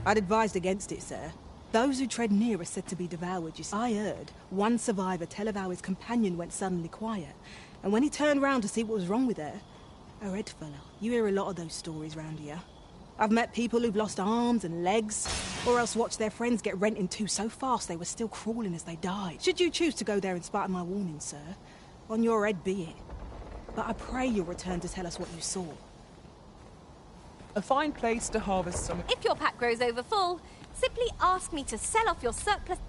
I'd advised against it, sir. Those who tread near are said to be devoured. You see, I heard one survivor tell of how his companion went suddenly quiet, and when he turned round to see what was wrong with her, a red fellow. You hear a lot of those stories round here. I've met people who've lost arms and legs, or else watched their friends get rent in two so fast they were still crawling as they died. Should you choose to go there in spite of my warning, sir, on your head be it. But I pray you'll return to tell us what you saw. A fine place to harvest some. If your pack grows over full, simply ask me to sell off your surplus.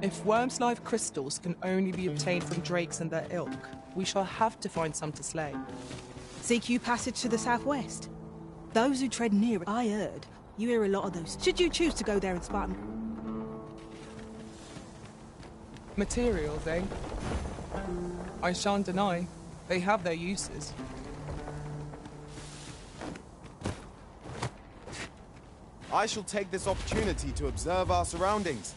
If Worm's life crystals can only be obtained from drakes and their ilk, we shall have to find some to slay. Seek you passage to the southwest? Those who tread near, I heard. You hear a lot of those. Should you choose to go there in spite of... Materials, eh? I shan't deny. They have their uses. I shall take this opportunity to observe our surroundings.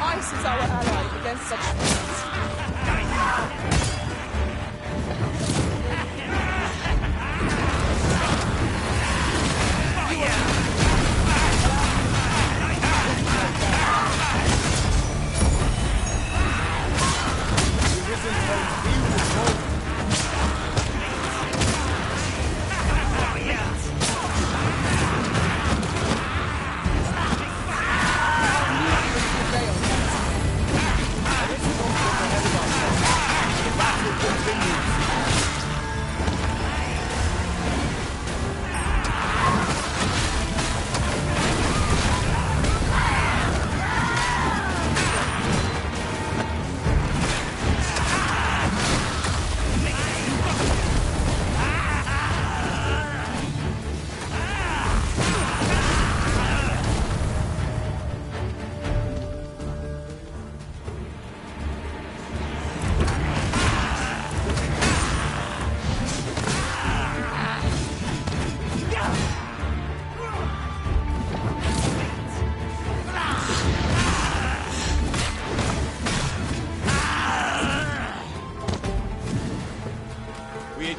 Ice is our ally against such threats.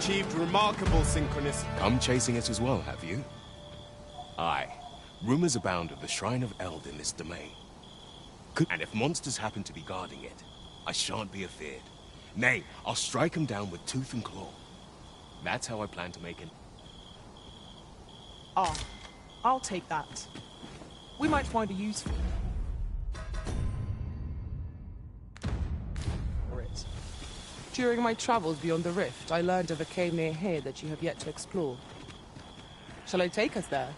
Achieved remarkable synchronicity. Come chasing us as well, have you? Aye. Rumors abound of the Shrine of Eld in this domain. And if monsters happen to be guarding it, I shan't be afeared. Nay, I'll strike them down with tooth and claw. That's how I plan to make it. Ah, I'll take that. We might find a use for it. During my travels beyond the rift, I learned of a cave near here that you have yet to explore. Shall I take us there?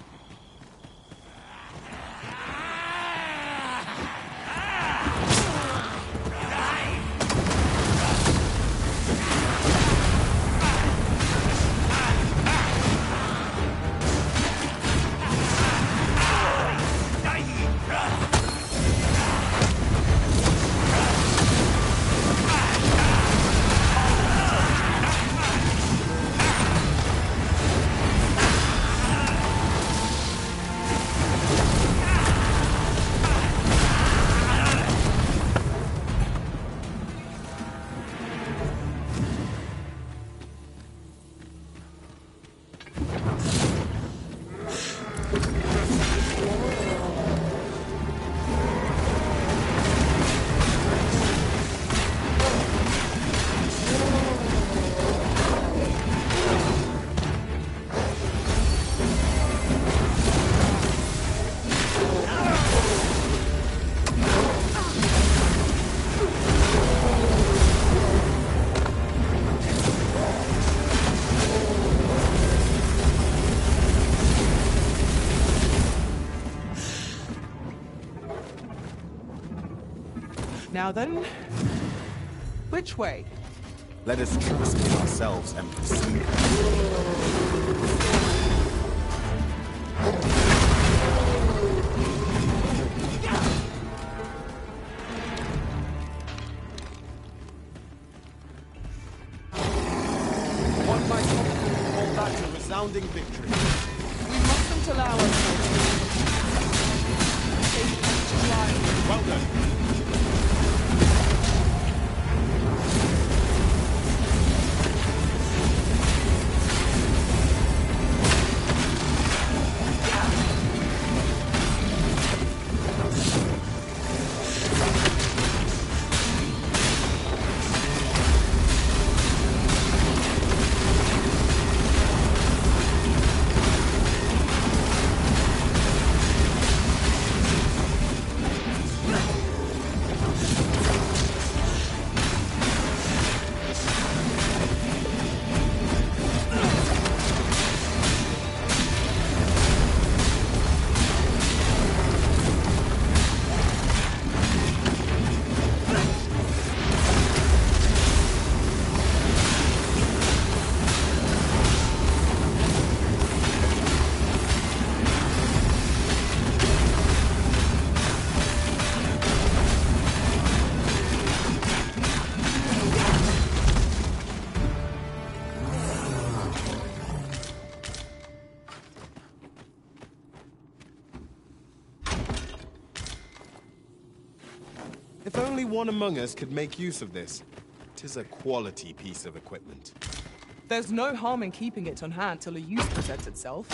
Now then, which way? Let us trust in ourselves and proceed. One might probably call that a resounding victory. We mustn't allow ourselves to fly. Well done. If only one among us could make use of this. 'Tis a quality piece of equipment. There's no harm in keeping it on hand till a use presents itself.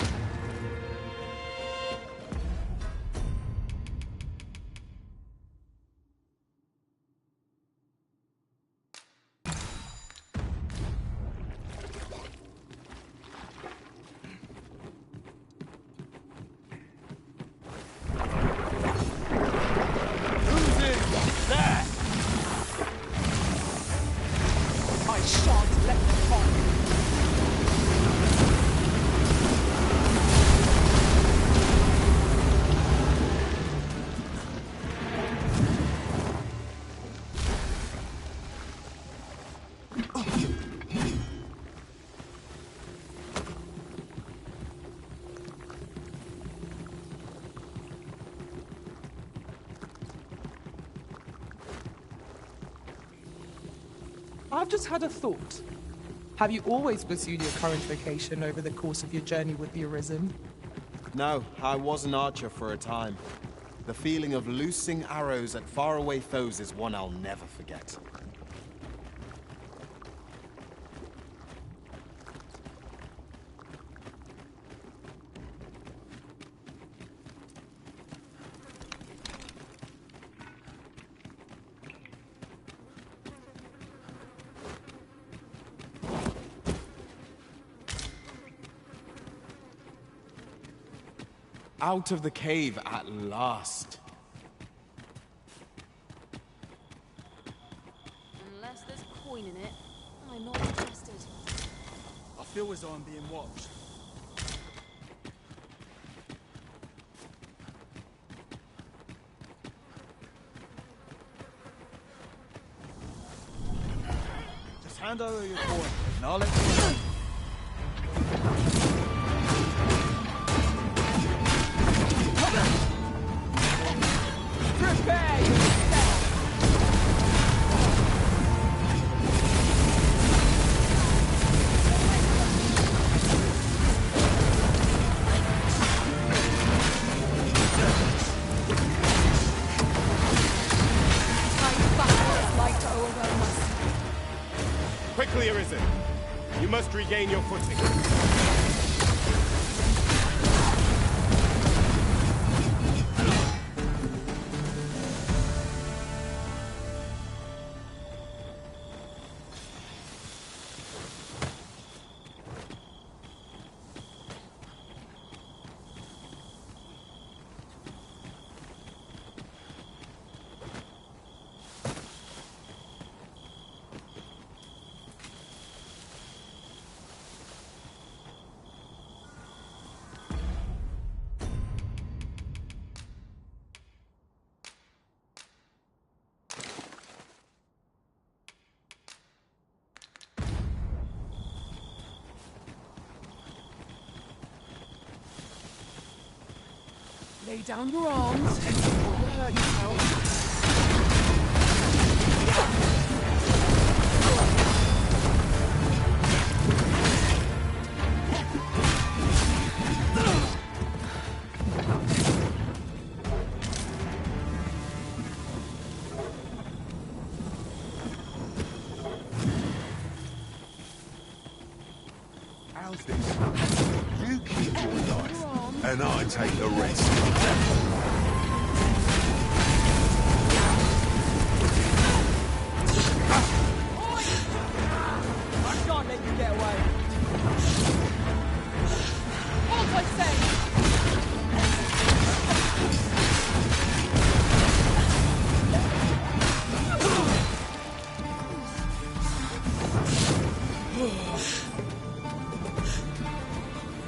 I've just had a thought. Have you always pursued your current vocation over the course of your journey with the Arisen? No, I was an archer for a time. The feeling of loosing arrows at faraway foes is one I'll never forget. Out of the cave at last. Unless there's coin in it, I'm not interested. I feel as though I'm being watched. Just hand over your coin, and I'll let you know. Quickly, Arisen! You must regain your footing. Lay down your arms and you won't hurt yourself. How's this? You keep your life, and I take the rest. I can't let you get away. Hold I say!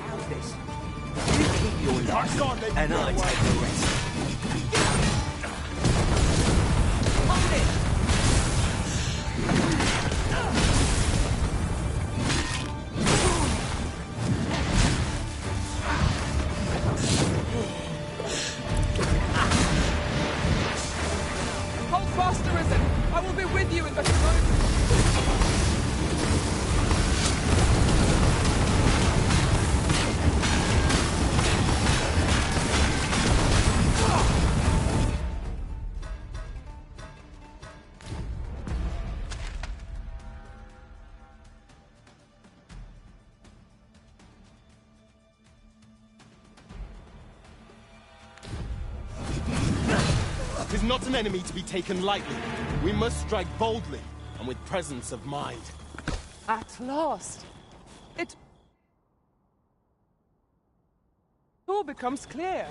How's this? You keep your life, and I take the rest. Hold it! Hold fast, Arisen! I will be with you in but a moment. is not an enemy to be taken lightly. We must strike boldly and with presence of mind. At last. It all becomes clear.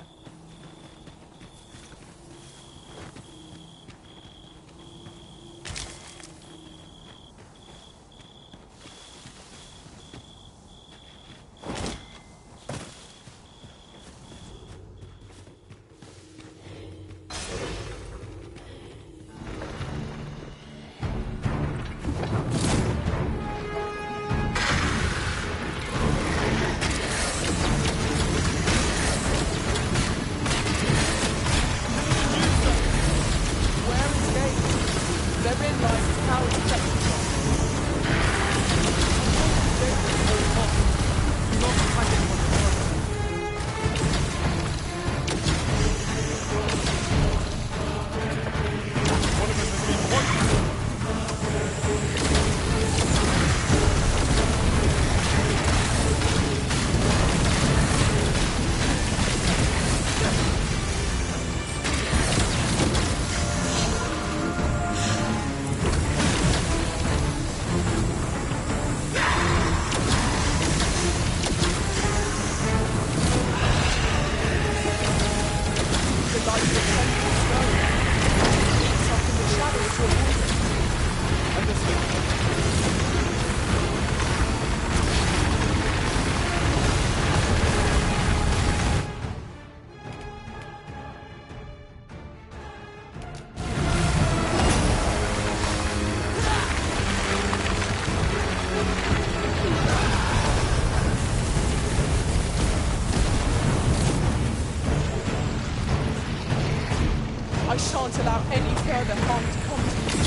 I shan't allow any further harm to come to you.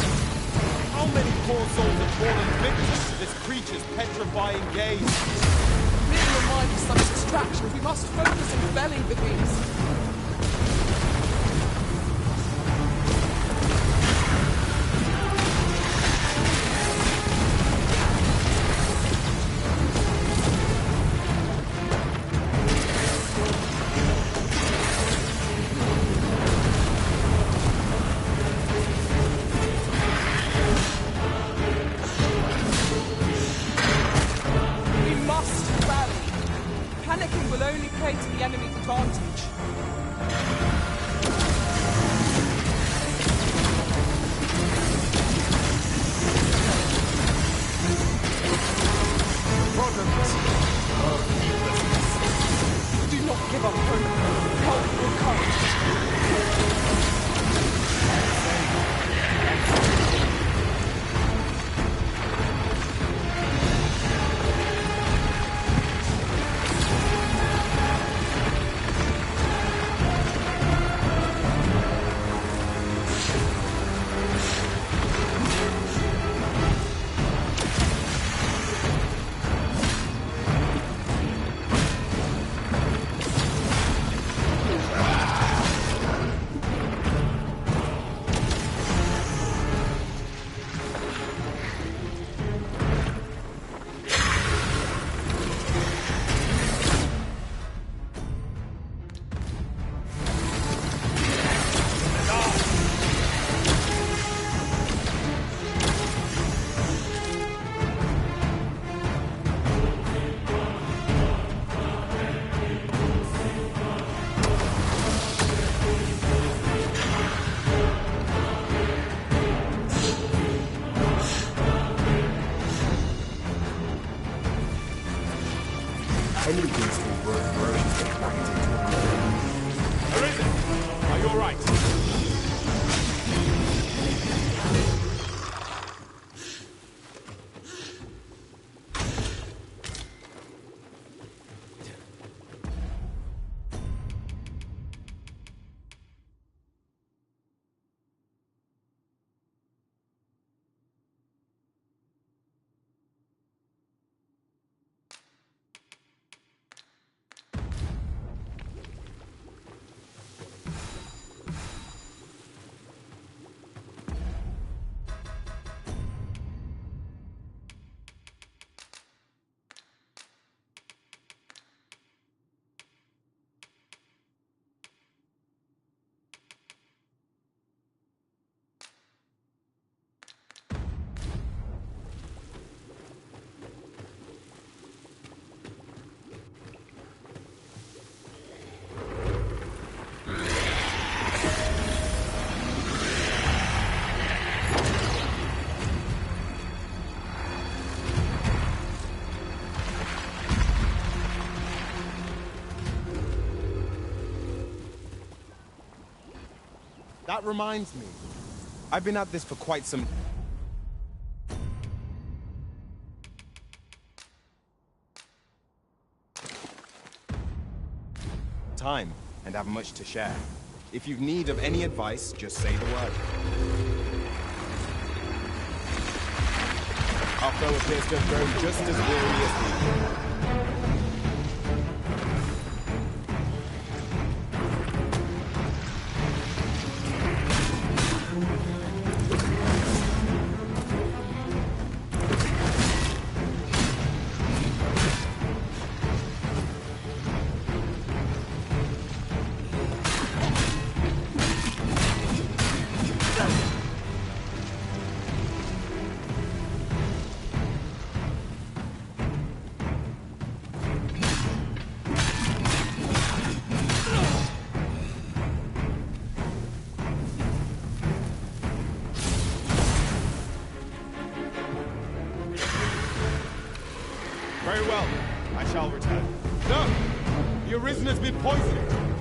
How many poor souls have fallen victim to this creature's petrifying gaze? Rid your mind of such distractions. We must focus on felling the beast. Panicking will only play to the enemy's advantage. Do not give up hope. Help will come. Any beast will work versions get backed into a Arisen! Are you alright? That reminds me. I've been at this for quite some... time, and have much to share. If you need of any advice, just say the word. Our foe appears to have grown just as weary as we. Very well. I shall return. No! The Arisen has been poisoned!